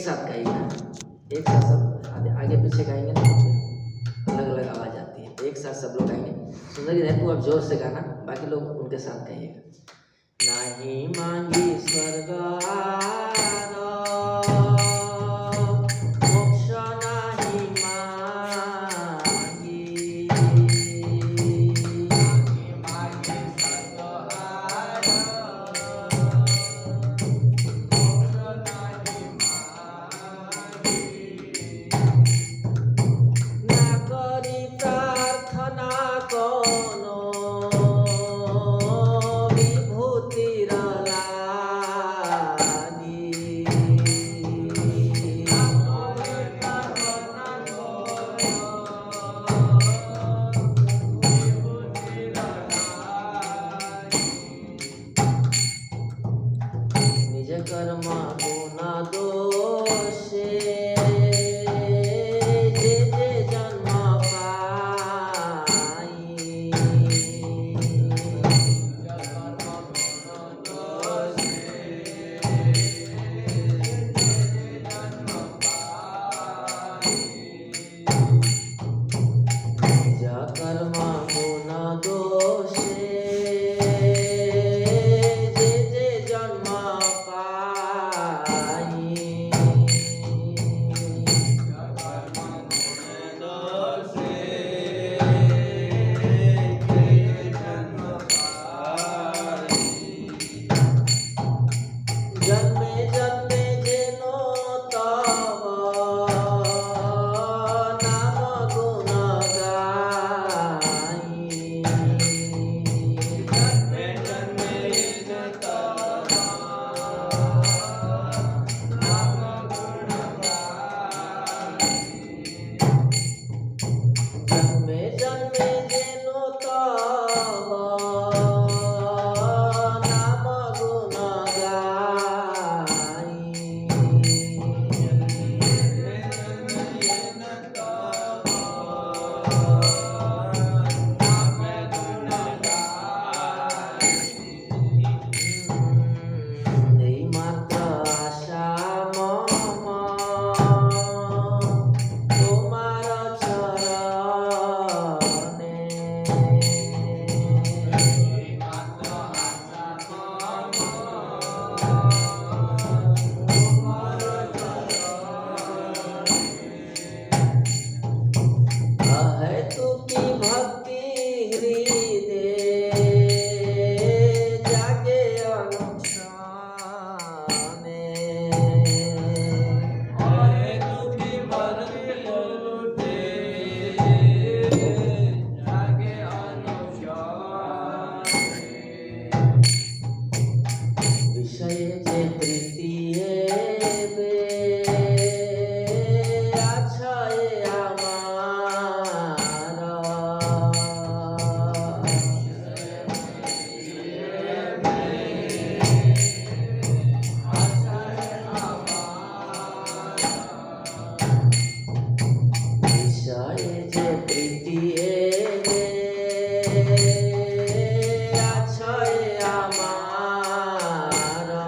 साथ गाइएगा, एक साथ सब आगे पीछे गाएंगे ना तो अलग अलग आवाज़ आती है। एक साथ सब लोग गाएंगे। सुंदरी है तू अब जोर से गाना, बाकी लोग उनके साथ गाइएगा। नहीं मांगी स्वर्ग मोक्ष नहीं मांगी, ना करी प्रार्थना कोनो विभूतिर लागी, निज कर्म गुण दोषे जे जे जन्म पाई, निज कर्म गुण दोषे जे जे जन्म पाई, जन्मे जन्मे जेनो तव नाम गुण गाई, जन्मे जन्मे जेनो तव नाम गुण गाई, এই মাত্র আশা মম তোমার চরণে, अहेतुकी भक्ति हृदय जागे अनुक्षणे, विषये जे प्रीति एबे आछाए आमारा, विषये जे प्रीति एबे आछाए आमारा,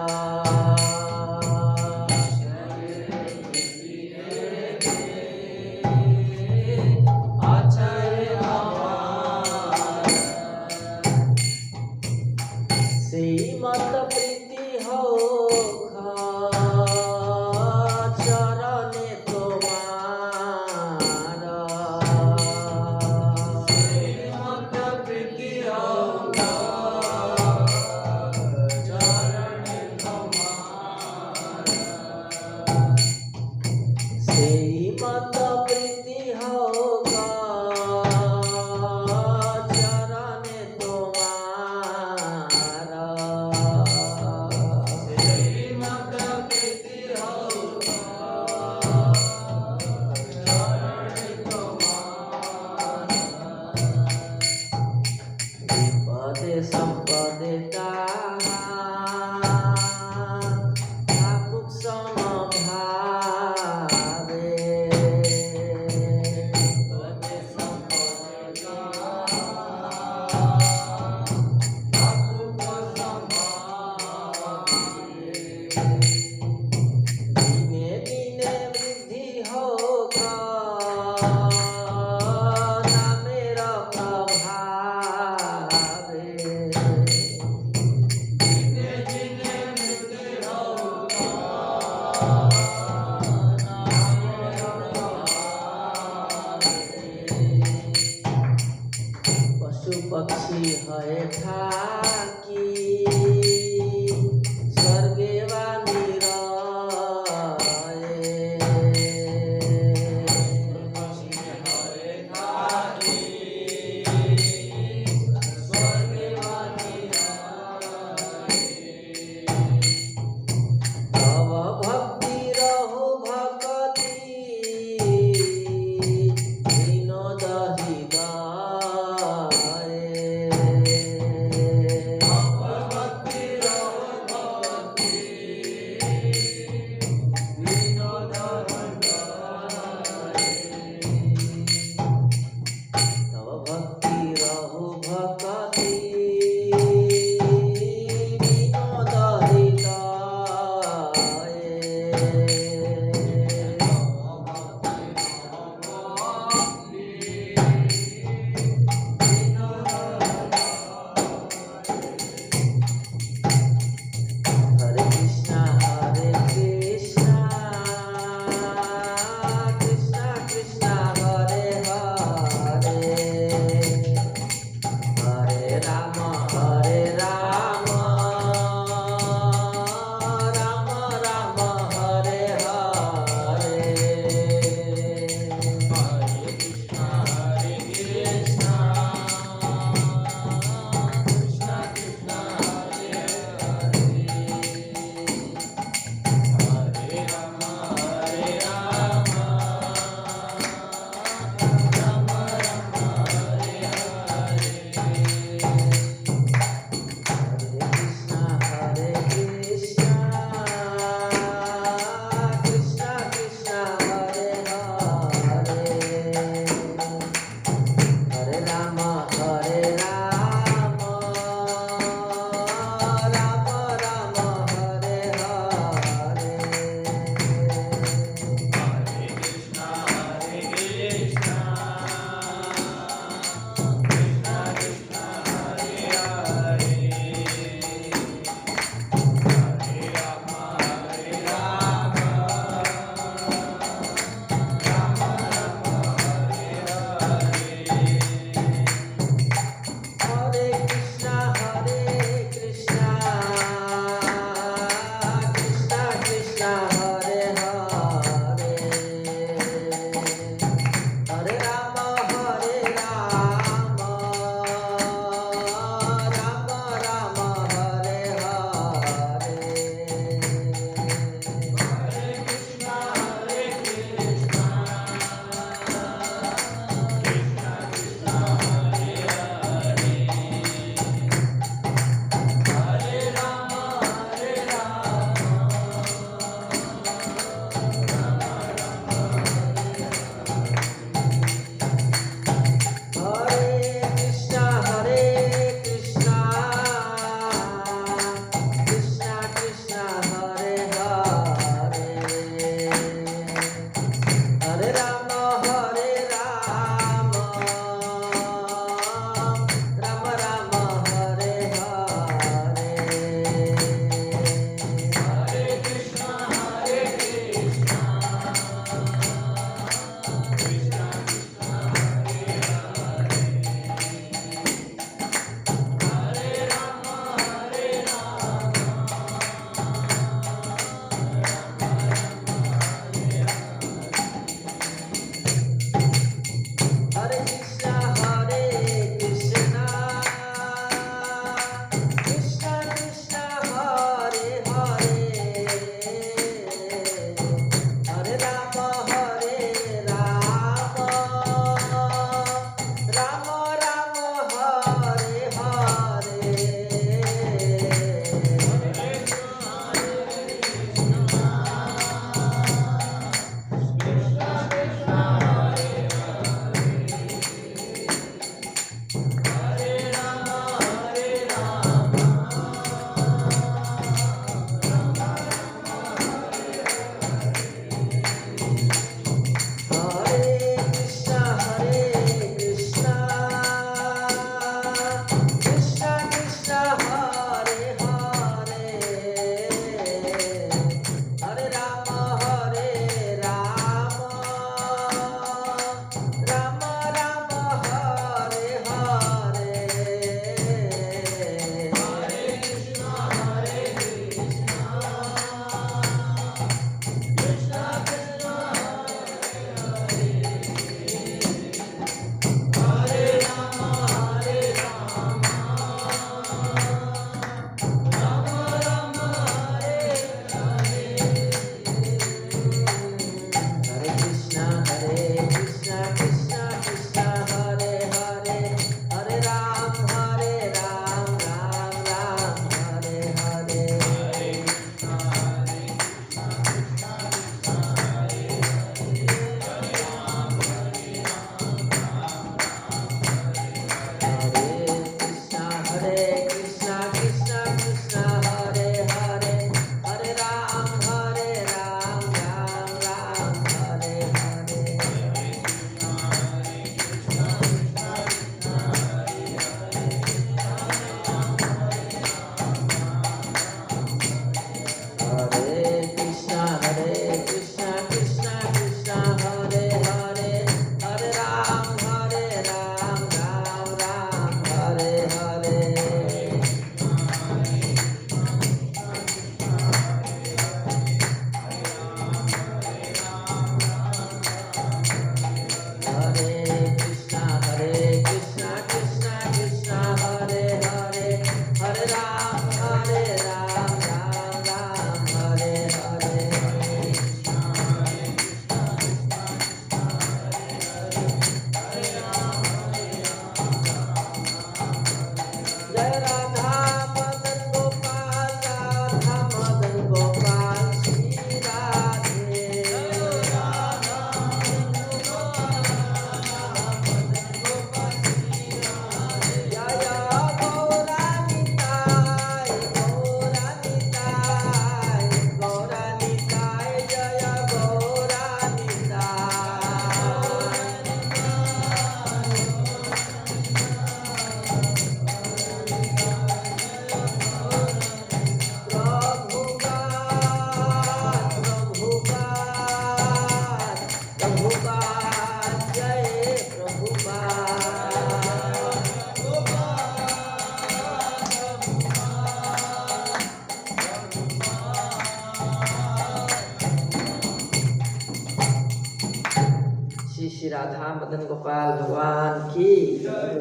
राधा मदन गोपाल भगवान की,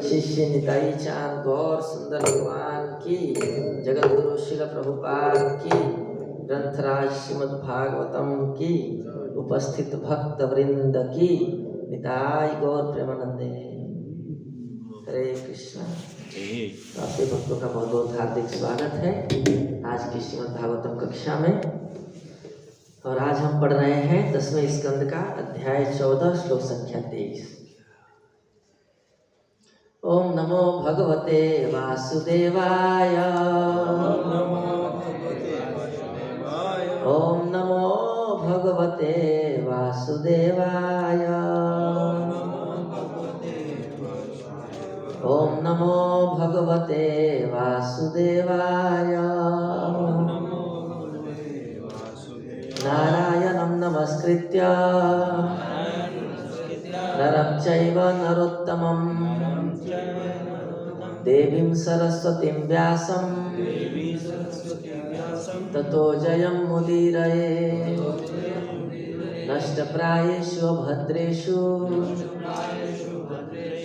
शिष्य निताई चांद गौर सुंदर भगवान की, जगत गुरु श्रील प्रभुपाद की, ग्रंथराज श्रीमद् भागवतम की, उपस्थित भक्त वृंद की, निताई गौर प्रेमानंदे। हरे कृष्णा। तो आपके भक्तों का बहुत बहुत हार्दिक स्वागत है आज की श्रीमद् भागवतम कक्षा में। और आज हम पढ़ रहे हैं 10वें स्कंद का अध्याय 14 श्लोक संख्या 23। ओम नमो भगवते वासुदेवाय। ओम नमो भगवते वासुदेवाय। ओम नमो भगवते वासुदेवाय। नारायणं नमस्कृत्य नरं चैव नरोत्तमं देवीं सरस्वतीं व्यासं ततो जयमुदीरये। नष्टप्रायेषु भद्रेषु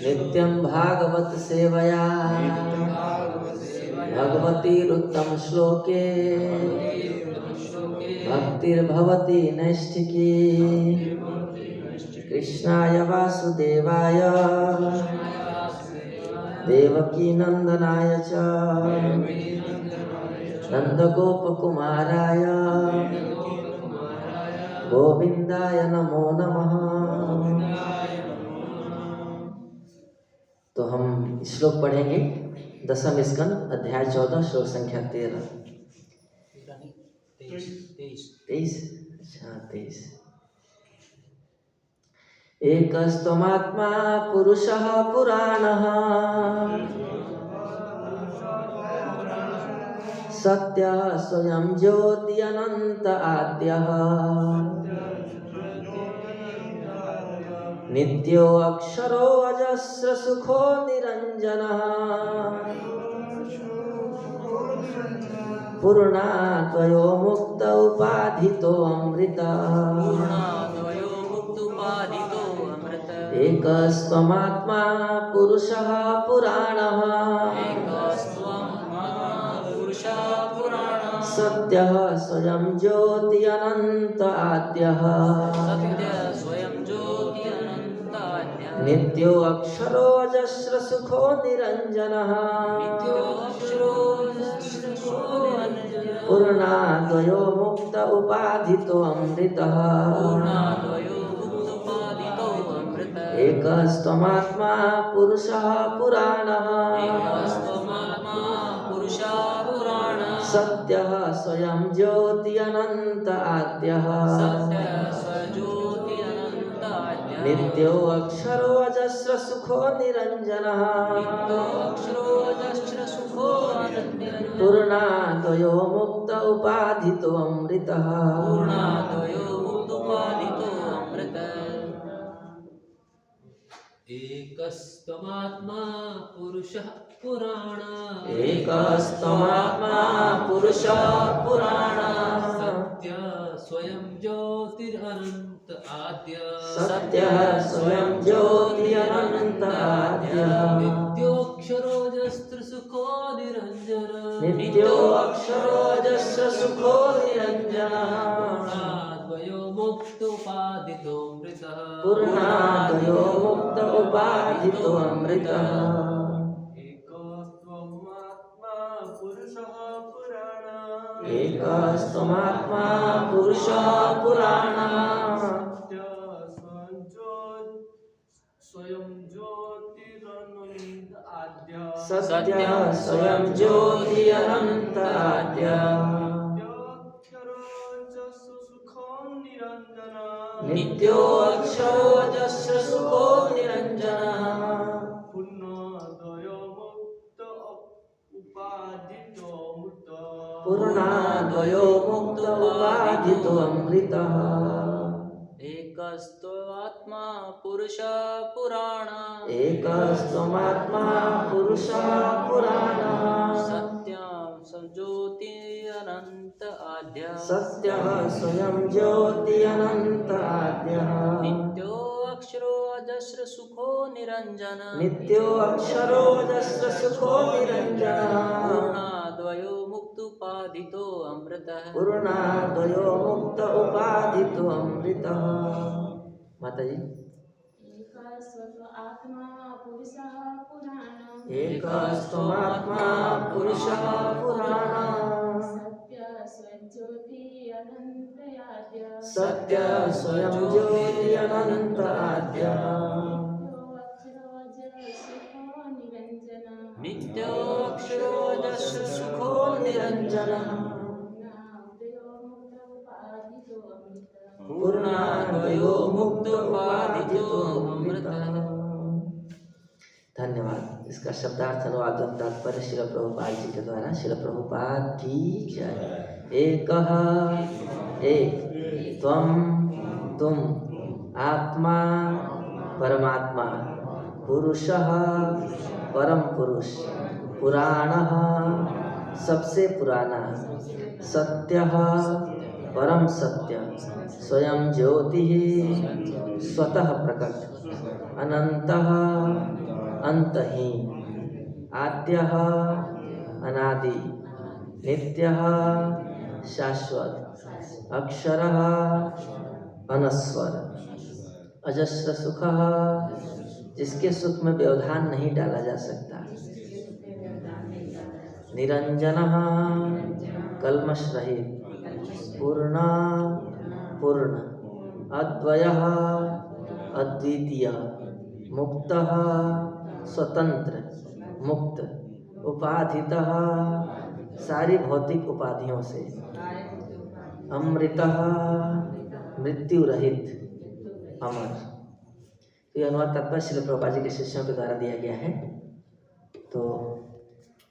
नित्यं भागवत सेवया भगवतीरुत्तम श्लोके भक्तिर्भवति नैष्ठिकी। कृष्णाय वासुदेवाय देवकी नंदनाय च नंदगोपकुमाराय गोविंदाय नमो नमः। तो हम श्लोक पढ़ेंगे 10वां स्कंद अध्याय 14 श्लोक संख्या 13। 23। अच्छा 23। एकस्त्वमात्मा पुरुषः पुराणः सत्यः स्वयं ज्योति अनंत आद्यः नित्यो अक्षरो अजस्र सुखो निरंजनः पूर्णाद्वयो मुक्त उपाधितो अमृतः। एकस्त्वमात्मा पुरुषः पुराणः सत्यः स्वयं ज्योति अनंत आद्यः नित्यो अक्षरो अजस्र सुखो निरंजनः पूर्णाद्वयो मुक्त उपाधितो अमृतः। एकस्त्वमात्मा पुरुषः पुराणः सत्यः स्वयं ज्योति अनंत आद्यः नित्यो अक्षरो अजस्र सुखो निरंजनः पूर्णाद्वयो मुक्त उपाधितो अमृतः। एकस्त्वमात्मा पुरुषः पुराणः एकस्त्वमात्मा पुरुषः पुराणः सत्यः स्वयं ज्योतिरनंत आद्यः सत्यः स्वयं ज्योतिरनंत आद्यः नित्योऽक्षरोऽजस्र सुखो निरंजनः नित्योऽक्षरोऽजस्र सुखो निरंजनः पूर्णाद्वयो मुक्त उपाधितो अमृतः पूर्णाद्वयो मुक्त उपाधितो अमृतः। एकस्त्वमात्मा पुरुषः पुराणः सत्यः स्वयं ज्योति अनंत आद्यः नित्यो अक्षरो अजस्र सुखो निरंजनः पूर्णाद्वयो मुक्त उपाधितो अमृतः। एकस्त्वमात्मा पुरुषः पुराणः एकस्त्वमात्मा पुरुषः पुराणः सत्यं ज्योति अनंत आद्यः सत्यः स्वयं ज्योति अनंत आद्यः नित्यो अक्षरो अजस्र सुखो निरंजन नित्यो अक्षरो अजस्र सुखो निरंजन पूर्णाद्वयो मुक्तोपाधितो अमृतः पूर्णाद्वयो मुक्त उपाधितो अमृतः। माता जी एकस्त्वमात्मा पुरुषः पुराणः सत्य स्वयं ज्योति अनंत आद्य नित्यो अक्षरो अजस्र सुखो निरंजनः पूर्णाद्वयो मुक्त उपाधितो अमृतः। धन्यवाद। इसका शब्दार्थ अनुवाद एवं तात्पर्य श्रील प्रभुपाद जी के द्वारा। श्रील प्रभुपाद की जय। एकः एक, त्वम तुम, आत्मा परमात्मा, पुरुषः परम पुरुष, पुराणः सबसे पुराना, सत्यः परम सत्य, स्वयं ज्योति स्वतः प्रकट, अनंतः अंतहीन, आद्यः अनादि, नित्यः शाश्वत, अक्षरः अनस्वर, अजस्र सुखः जिसके सुख में व्यवधान नहीं डाला जा सकता, निरंजनः कल्मष रहित, पूर्ण पूर्ण, अद्वयः अद्वितीय, मुक्तः स्वतंत्र मुक्त, उपाधितः सारी भौतिक उपाधियों से, अमृतः मृत्यु रहित, अमर। तो ये अनुवाद तात्पर्य श्रील प्रभुपाद जी के शिष्यों के द्वारा दिया गया है। तो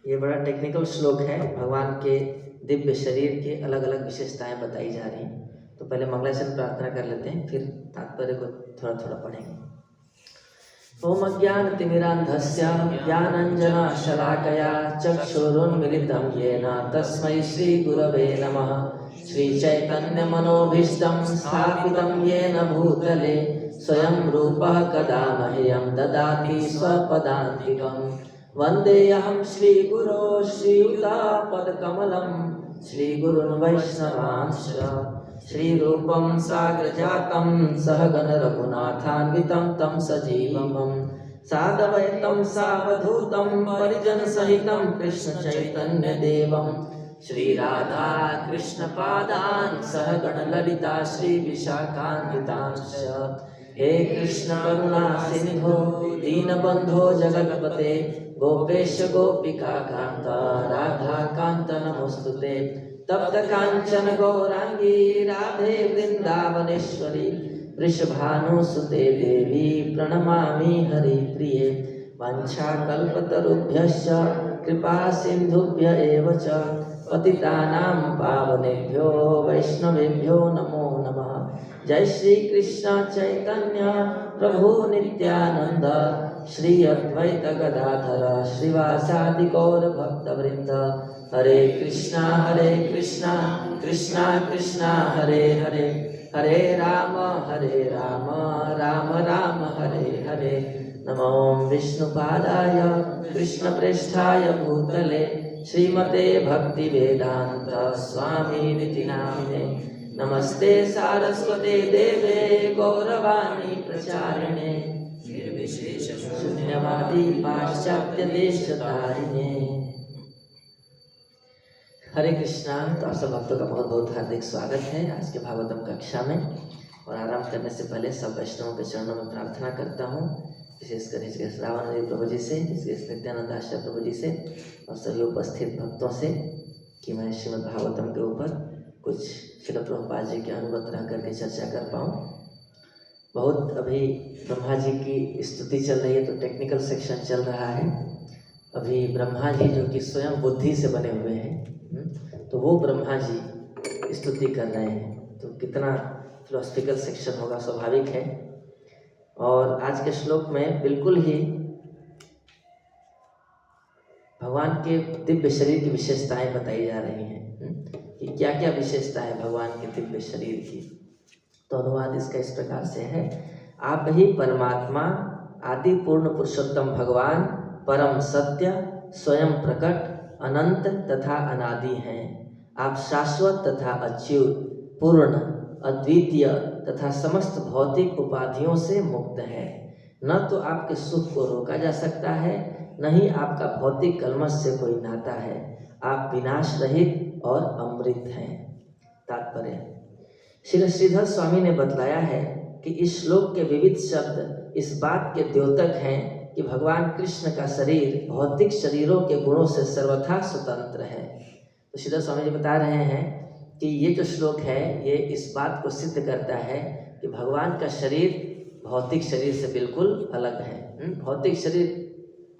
ये बड़ा टेक्निकल श्लोक है। भगवान के दिव्य शरीर के अलग अलग विशेषताएं बताई जा रही हैं। तो पहले मंगलाचरण प्रार्थना कर लेते हैं, फिर तात्पर्य को थोड़ा थोड़ा पढ़ेंगे। ओम अज्ञानतिमिरान्धस्य ज्ञानाञ्जनशलाकया चक्षुरुन्मिलितं येन तस्मै श्रीगुरवे नमः। श्रीचैतन्यमनोभीष्टं स्थापितं येन भूतले स्वयं रूपः कदा मह्यं ददाति स्वपदान्तिकं। वन्देऽहं श्रीगुरो श्रीयुतापदकमलं श्रीगुरुन् वैष्णवांश्च श्रीरूपं साग्रजातं सहगण रघुनाथान्वितं तं सजीवं साद्वैतं सावधूतं परिजनसहितं कृष्णचैतन्यदेवं श्रीराधा कृष्णपादान् सहगण ललिता श्रीविशाखान्वितांश्च। हे कृष्ण करुणा सिन्धो दीनबन्धो जगत्पते गोपेश गोपिकाकान्त राधाकान्त नमोस्तुते। तप्त कांचन गौरांगी राधे वृंदावनेश्वरी वृषभानुसुते देवी प्रणमामि हरिप्रिये। वाञ्छाकल्पतरुभ्यश्च कृपा सिन्धुभ्य एव च पतितानां पावनेभ्यो वैष्णवेभ्यो नमो नमः। जय श्री कृष्ण चैतन्य प्रभु नित्यानंद श्री अद्वैत गदाधर श्रीवासादि गौर भक्तवृंद। हरे कृष्णा कृष्णा कृष्णा हरे हरे, हरे राम राम राम हरे हरे। नमो विष्णुपादाय कृष्णप्रेष्ठाय भूतले श्रीमते भक्तिवेदांत स्वामिनिति नामिने। नमस्ते सारस्वते देवे गौरवाणी प्रचारिणे निर्विशेष शून्यवादी पाश्चात्य देशतारिणे। हरे कृष्णा। तो आप सब भक्तों का बहुत बहुत हार्दिक स्वागत है आज के भागवतम कक्षा में। और आरंभ करने से पहले सब वैष्णवों के चरणों में प्रार्थना करता हूँ, विशेषकर इसके श्रावण प्रभु जी से, इसके नित्यानंद आश्रय प्रभु जी से और सभी उपस्थित भक्तों से कि मैं श्रीमद् भागवतम के ऊपर कुछ श्रील प्रभुपाद जी के अनुगत रह करके चर्चा कर पाऊँ। बहुत अभी ब्रह्मा जी की स्तुति चल रही है, तो टेक्निकल सेक्शन चल रहा है। अभी ब्रह्मा जी जो कि स्वयं बुद्धि से बने हुए हैं, तो वो ब्रह्मा जी स्तुति कर रहे हैं, तो कितना फिलोसफिकल सेक्शन होगा, स्वाभाविक है। और आज के श्लोक में बिल्कुल ही भगवान के दिव्य शरीर की विशेषताएं बताई जा रही हैं कि क्या क्या विशेषता है भगवान के दिव्य शरीर की। तो अनुवाद इसका इस प्रकार से है। आप ही परमात्मा, आदि पूर्ण पुरुषोत्तम भगवान, परम सत्य, स्वयं प्रकट, अनंत तथा अनादि हैं। आप शाश्वत तथा अच्युत, पूर्ण, अद्वितीय तथा समस्त भौतिक उपाधियों से मुक्त हैं। न तो आपके सुख को रोका जा सकता है, न ही आपका भौतिक कलमश से कोई नाता है। आप विनाश रहित और अमृत हैं। तात्पर्य: श्री श्रीधर स्वामी ने बतलाया है कि इस श्लोक के विविध शब्द इस बात के द्योतक हैं कि भगवान कृष्ण का शरीर भौतिक शरीरों के गुणों से सर्वथा स्वतंत्र है। तो श्रीधर स्वामी जी बता रहे हैं कि ये जो श्लोक है ये इस बात को सिद्ध करता है कि भगवान का शरीर भौतिक शरीर से बिल्कुल अलग है। भौतिक शरीर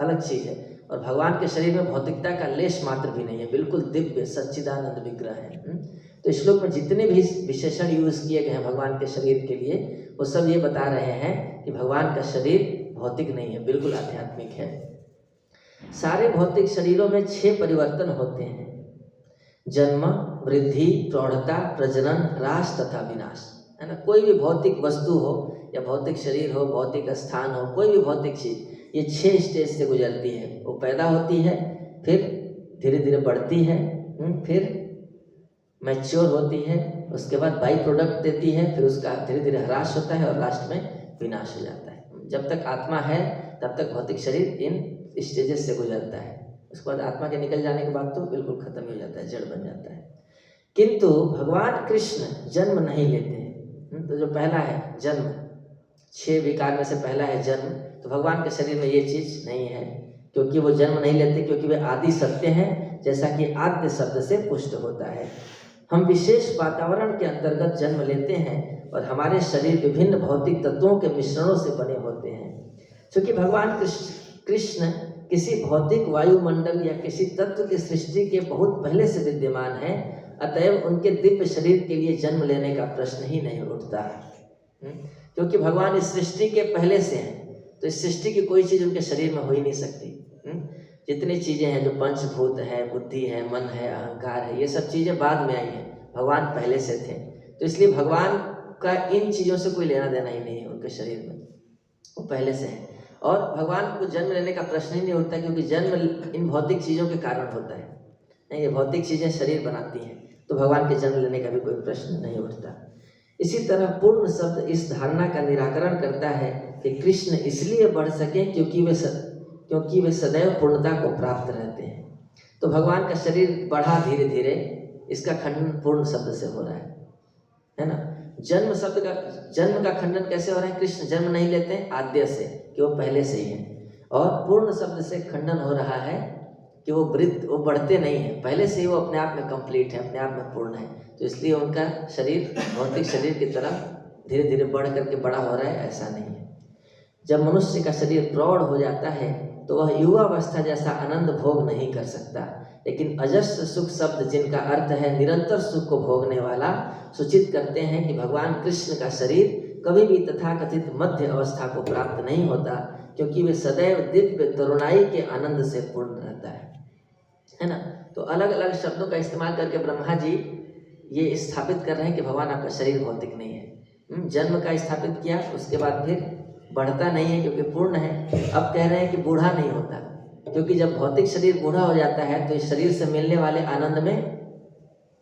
अलग चीज़ है और भगवान के शरीर में भौतिकता का लेश मात्र भी नहीं है, बिल्कुल दिव्य सच्चिदानंद विग्रह है। तो इस श्लोक में जितने भी विशेषण यूज किए गए हैं भगवान के शरीर के लिए, वो सब ये बता रहे हैं कि भगवान का शरीर भौतिक नहीं है, बिल्कुल आध्यात्मिक है। सारे भौतिक शरीरों में 6 परिवर्तन होते हैं: जन्म, वृद्धि, प्रौढ़ता, प्रजनन, ह्रास तथा विनाश, है ना। कोई भी भौतिक वस्तु हो या भौतिक शरीर हो, भौतिक स्थान हो, कोई भी भौतिक चीज़, ये 6 स्टेज से गुजरती है। वो पैदा होती है, फिर धीरे धीरे बढ़ती है, फिर मैच्योर होती है, उसके बाद बाई प्रोडक्ट देती है, फिर उसका धीरे धीरे ह्रास होता है और लास्ट में विनाश हो जाता है। जब तक आत्मा है तब तक भौतिक शरीर इन स्टेजेस से गुजरता है। उसके बाद आत्मा के निकल जाने के बाद तो बिल्कुल खत्म हो जाता है, जड़ बन जाता है। किंतु भगवान कृष्ण जन्म नहीं लेते। तो जो पहला है जन्म, 6 विकार में से पहला है जन्म, तो भगवान के शरीर में ये चीज़ नहीं है, क्योंकि वो जन्म नहीं लेते, क्योंकि वे आदि सत्य हैं, जैसा कि आद्य शब्द से पुष्ट होता है। हम विशेष वातावरण के अंतर्गत जन्म लेते हैं और हमारे शरीर विभिन्न भौतिक तत्वों के मिश्रणों से बने होते हैं। क्योंकि भगवान कृष्ण किसी भौतिक वायुमंडल या किसी तत्व की सृष्टि के बहुत पहले से विद्यमान है, अतएव उनके दिव्य शरीर के लिए जन्म लेने का प्रश्न ही नहीं उठता है। क्योंकि भगवान इस सृष्टि के पहले से हैं, तो इस सृष्टि की कोई चीज़ उनके शरीर में हो ही नहीं सकती। जितनी चीज़ें हैं, जो पंचभूत है, बुद्धि है, मन है, अहंकार है, ये सब चीज़ें बाद में आई हैं, भगवान पहले से थे। तो इसलिए भगवान का इन चीज़ों से कोई लेना देना ही नहीं है उनके शरीर में, वो पहले से है। और भगवान को जन्म लेने का प्रश्न ही नहीं उठता, क्योंकि जन्म इन भौतिक चीज़ों के कारण होता है। नहीं, ये भौतिक चीज़ें शरीर बनाती हैं, तो भगवान के जन्म लेने का भी कोई प्रश्न नहीं उठता। इसी तरह पूर्ण शब्द इस धारणा का निराकरण करता है कि कृष्ण इसलिए बढ़ सके क्योंकि वे सदैव पूर्णता को प्राप्त रहते हैं। तो भगवान का शरीर बढ़ा धीरे धीरे, इसका खंडन पूर्ण शब्द से हो रहा है ना। जन्म का खंडन कैसे हो रहा है? कृष्ण जन्म नहीं लेते हैं आद्य से, कि वो पहले से ही है। और पूर्ण शब्द से खंडन हो रहा है कि वो बढ़ते नहीं हैं, पहले से ही वो अपने आप में कंप्लीट है, अपने आप में पूर्ण है। तो इसलिए उनका शरीर भौतिक शरीर की तरह धीरे धीरे बढ़ करके बड़ा हो रहा है, ऐसा नहीं है। जब मनुष्य का शरीर प्रौढ़ हो जाता है तो वह युवावस्था जैसा आनंद भोग नहीं कर सकता, लेकिन अजस्र सुख शब्द, जिनका अर्थ है निरंतर सुख को भोगने वाला, सूचित करते हैं कि भगवान कृष्ण का शरीर कभी भी तथाकथित मध्य अवस्था को प्राप्त नहीं होता, क्योंकि वे सदैव दिव्य तरुणाई के आनंद से पूर्ण रहता है ना। तो अलग अलग शब्दों का इस्तेमाल करके ब्रह्मा जी ये स्थापित कर रहे हैं कि भगवान आपका शरीर भौतिक नहीं है। जन्म का स्थापित किया, उसके बाद फिर बढ़ता नहीं है क्योंकि पूर्ण है। अब कह रहे हैं कि बूढ़ा नहीं होता, क्योंकि जब भौतिक शरीर बूढ़ा हो जाता है तो इस शरीर से मिलने वाले आनंद में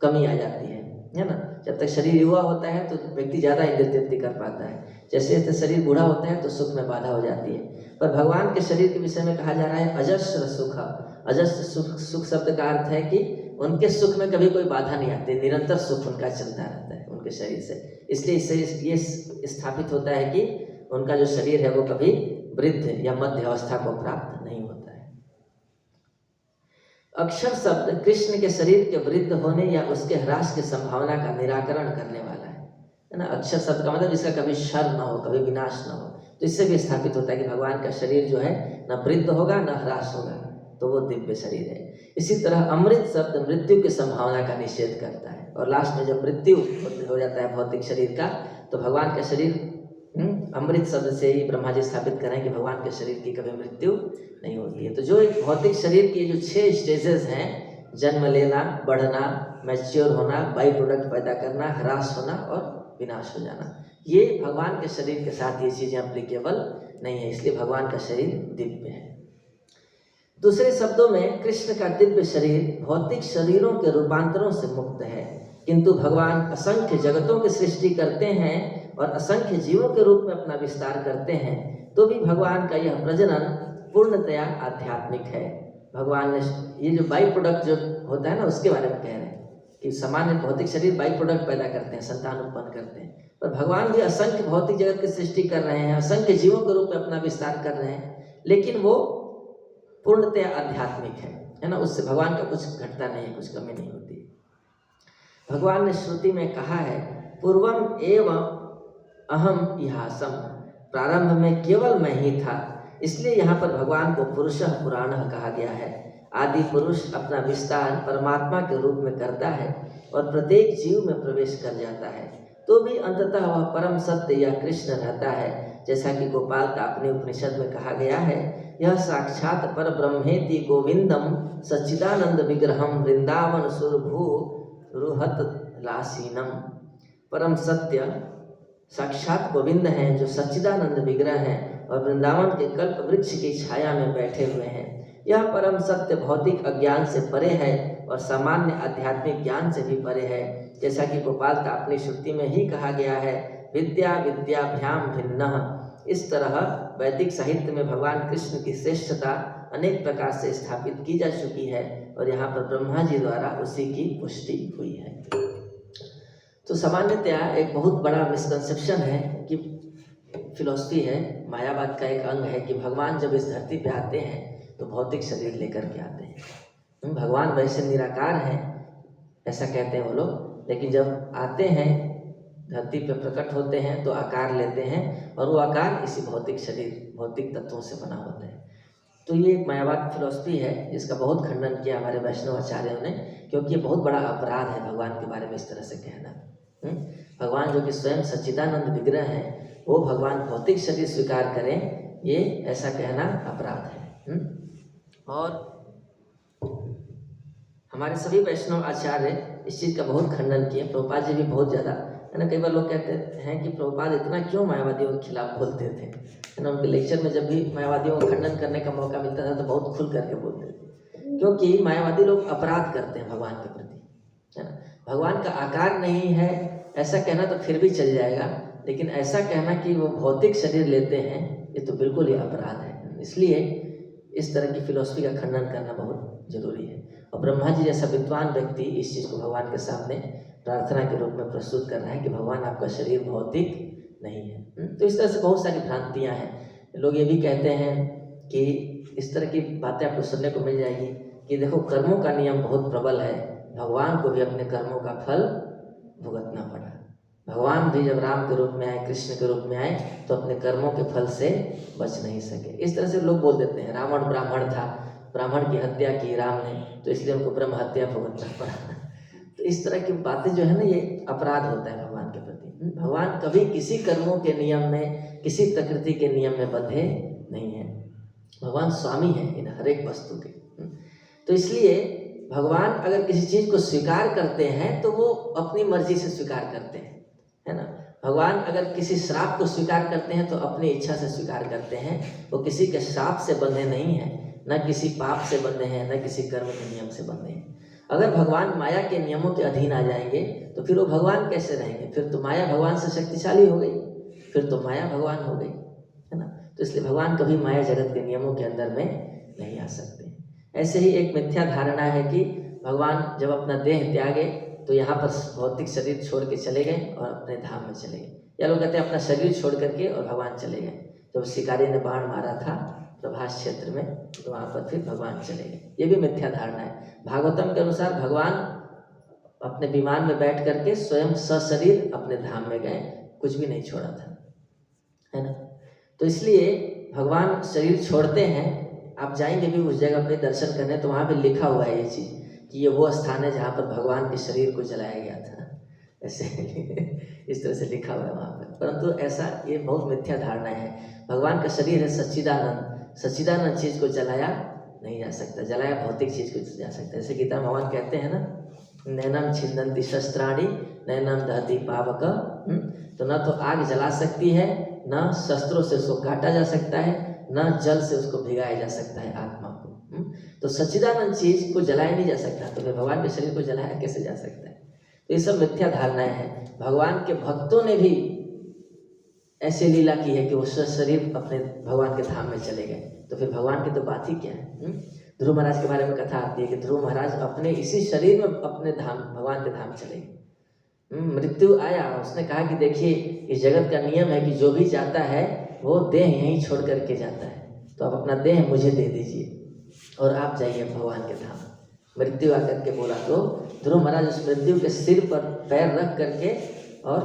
कमी आ जाती है ना। जब तक शरीर युवा होता है तो व्यक्ति ज़्यादा इंद्रिय तृप्ति कर पाता है, जैसे जैसे शरीर बूढ़ा होता है तो सुख में बाधा हो जाती है। पर भगवान के शरीर के विषय में कहा जा रहा है अजस्र सुख। अजस्र सुख शब्द का अर्थ है कि उनके सुख में कभी कोई बाधा नहीं आती, निरंतर सुख उनका चलता रहता है उनके शरीर से। इसलिए इससे ये स्थापित होता है कि उनका जो शरीर है वो कभी वृद्ध या मध्य अवस्था को प्राप्त नहीं होता है। अक्षर शब्द कृष्ण के शरीर के वृद्ध होने या उसके ह्रास की संभावना का निराकरण करने वाला है ना। अक्षर शब्द का मतलब जिसका कभी क्षर न हो, कभी विनाश न हो, तो इससे भी स्थापित होता है कि भगवान का शरीर जो है न वृद्ध होगा न ह्रास होगा, तो वो दिव्य शरीर है। इसी तरह अमृत शब्द मृत्यु की संभावना का निषेध करता है। और लास्ट में जब मृत्यु हो जाता है भौतिक शरीर का, तो भगवान का शरीर अमृत शब्द से ही ब्रह्मा जी स्थापित करें कि भगवान के शरीर की कभी मृत्यु नहीं होती है। तो जो एक भौतिक शरीर की जो 6 स्टेजेस हैं, जन्म लेना, बढ़ना, मैच्योर होना, बाई प्रोडक्ट पैदा करना, ह्रास होना और विनाश हो जाना। ये भगवान के शरीर के साथ ये चीज़ें अप्लीकेबल नहीं है, इसलिए भगवान का शरीर दिव्य है। दूसरे शब्दों में कृष्ण का दिव्य शरीर भौतिक शरीरों के रूपांतरों से मुक्त है, किंतु भगवान असंख्य जगतों की सृष्टि करते हैं और असंख्य जीवों के रूप में अपना विस्तार करते हैं, तो भी भगवान का यह प्रजनन पूर्णतया आध्यात्मिक है। भगवान ने ये जो बाई प्रोडक्ट जो होता है ना, उसके बारे में कह रहे हैं कि सामान्य भौतिक शरीर बाई प्रोडक्ट पैदा करते हैं, संतान उत्पन्न करते हैं, पर भगवान भी असंख्य भौतिक जगत की सृष्टि कर रहे हैं, असंख्य जीवों के रूप में अपना विस्तार कर रहे हैं, लेकिन वो पूर्णतया आध्यात्मिक है ना। उससे भगवान का कुछ घटता नहीं है, कुछ कमी नहीं होती। भगवान ने श्रुति में कहा है, पूर्वम एवं अहम इहासम, प्रारंभ में केवल मैं ही था, इसलिए यहाँ पर भगवान को पुरुषः पुराणः कहा गया है। आदि पुरुष अपना विस्तार परमात्मा के रूप में करता है और प्रत्येक जीव में प्रवेश कर जाता है, तो भी अंततः वह परम सत्य या कृष्ण रहता है। जैसा कि गोपाल तापनी उपनिषद में कहा गया है, यह साक्षात पर ब्रह्मेति गोविंदम सच्चिदानंद विग्रहम वृंदावन सुरभू रुहत लासीनम। परम सत्य साक्षात गोविंद हैं जो सच्चिदानंद विग्रह हैं और वृंदावन के कल्प वृक्ष की छाया में बैठे हुए हैं। यह परम सत्य भौतिक अज्ञान से परे है और सामान्य आध्यात्मिक ज्ञान से भी परे है। जैसा कि गोपाल तापनी श्रुति में ही कहा गया है, विद्या विद्याभ्याम भिन्नः। इस तरह वैदिक साहित्य में भगवान कृष्ण की श्रेष्ठता अनेक प्रकार से स्थापित की जा चुकी है और यहाँ पर ब्रह्मा जी द्वारा उसी की पुष्टि हुई है। तो सामान्यतया एक बहुत बड़ा मिसकंसेप्शन है कि फिलॉसफी है, मायावाद का एक अंग है कि भगवान जब इस धरती पे आते हैं तो भौतिक शरीर लेकर के आते हैं। भगवान वैसे निराकार हैं ऐसा कहते हैं वो लोग, लेकिन जब आते हैं धरती पे प्रकट होते हैं तो आकार लेते हैं और वो आकार इसी भौतिक शरीर भौतिक तत्वों से बना होता है। तो ये एक मायावाद फिलॉसफी है जिसका बहुत खंडन किया हमारे वैष्णव आचार्यों ने, क्योंकि ये बहुत बड़ा अपराध है भगवान के बारे में इस तरह से कहना। भगवान जो कि स्वयं सच्चिदानंद विग्रह हैं, वो भगवान भौतिक शरीर स्वीकार करें, ये ऐसा कहना अपराध है। और हमारे सभी वैष्णव आचार्य इस चीज़ का बहुत खंडन किए, प्रभुपाद जी भी बहुत ज़्यादा, है ना। कई बार लोग कहते हैं कि प्रभुपाद इतना क्यों मायावादियों के खिलाफ बोलते थे, है ना। उनके लेक्चर में जब भी मायावादियों को खंडन करने का मौका मिलता था तो बहुत खुल करके बोलते थे, क्योंकि मायावादी लोग अपराध करते हैं भगवान के प्रति, है ना। भगवान का आकार नहीं है ऐसा कहना तो फिर भी चल जाएगा, लेकिन ऐसा कहना कि वो भौतिक शरीर लेते हैं ये तो बिल्कुल ही अपराध है। इसलिए इस तरह की फिलॉसफी का खंडन करना बहुत जरूरी है। और ब्रह्मा जी जैसा विद्वान व्यक्ति इस चीज़ को भगवान के सामने प्रार्थना के रूप में प्रस्तुत कर रहा है कि भगवान आपका शरीर भौतिक नहीं है। तो इस तरह से बहुत सारी भ्रांतियाँ हैं। लोग ये भी कहते हैं कि इस तरह की बातें आपको सुनने को मिल जाएगी कि देखो कर्मों का नियम बहुत प्रबल है, भगवान को भी अपने कर्मों का फल भुगतना पड़ा। भगवान भी जब राम के रूप में आए, कृष्ण के रूप में आए, तो अपने कर्मों के फल से बच नहीं सके। इस तरह से लोग बोल देते हैं रावण ब्राह्मण था, ब्राह्मण की हत्या की राम ने, तो इसलिए उनको ब्रह्म हत्या भुगतना पड़ा। तो इस तरह की बातें जो है ना, ये अपराध होता है भगवान के प्रति। भगवान कभी किसी कर्मों के नियम में, किसी प्रकृति के नियम में बंधे नहीं है। भगवान स्वामी है इन हर एक वस्तु के। तो इसलिए भगवान अगर किसी चीज़ को स्वीकार करते हैं तो वो अपनी मर्जी से स्वीकार करते हैं, है ना। भगवान अगर किसी श्राप को स्वीकार करते हैं तो अपनी इच्छा से स्वीकार करते हैं। वो किसी के श्राप से बंधे नहीं हैं, न किसी पाप से बंधे हैं, न किसी कर्म के नियम से बंधे हैं। अगर भगवान माया के नियमों के अधीन आ जाएंगे तो फिर वो भगवान कैसे रहेंगे? फिर तो माया भगवान से शक्तिशाली हो गई, फिर तो माया भगवान हो गई, है ना। तो इसलिए भगवान कभी माया जगत के नियमों के अंदर में नहीं आ सकते। ऐसे ही एक मिथ्या धारणा है कि भगवान जब अपना देह त्यागे तो यहाँ पर भौतिक शरीर छोड़ के चले गए और अपने धाम में चले गए। या लोग कहते हैं अपना शरीर छोड़ करके और भगवान चले गए। जब शिकारी ने बाण मारा था प्रभास क्षेत्र में तो वहाँ पर फिर भगवान चले गए। ये भी मिथ्या धारणा है। भागवतम के अनुसार भगवान अपने विमान में बैठ करके स्वयं सशरीर अपने धाम में गए, कुछ भी नहीं छोड़ा था, है ना। तो इसलिए भगवान शरीर छोड़ते हैं। आप जाएंगे भी उस जगह पे दर्शन करने तो वहाँ पे लिखा हुआ है ये चीज़ कि ये वो स्थान है जहाँ पर भगवान के शरीर को जलाया गया था, ऐसे इस तरह से लिखा हुआ है वहाँ पर। परंतु ऐसा ये बहुत मिथ्या धारणा है। भगवान का शरीर है सच्चिदानंद, सच्चिदानंद चीज़ को जलाया नहीं जा सकता, जलाया भौतिक चीज़ को जा सकता है। जैसे गीता में भगवान कहते हैं ना नैनम छिन्दन्ति शस्त्राणि नैनम दहति पावक। तो न तो आग जला सकती है, न शस्त्रों से उसको काटा जा सकता है, न जल से उसको भिगाया जा सकता है आत्मा को। तो सच्चिदानंद चीज को जलाया नहीं जा सकता, तो फिर भगवान के शरीर को जलाया कैसे जा सकता है? तो ये सब मिथ्या धारणाएं हैं। भगवान के भक्तों ने भी ऐसे लीला की है कि वो शरीर अपने भगवान के धाम में चले गए, तो फिर भगवान की तो बात ही क्या है। ध्रुव महाराज के बारे में कथा आती है कि ध्रुव महाराज अपने इसी शरीर में अपने धाम, भगवान के धाम चले गए। मृत्यु आया, उसने कहा कि देखिए इस जगत का नियम है कि जो भी जाता है वो देह यहीं छोड़ करके जाता है, तो आप अपना देह मुझे दे दीजिए और आप जाइए भगवान के धाम। मृत्यु आकर के बोला तो ध्रुव महाराज उस मृत्यु के सिर पर पैर रख करके और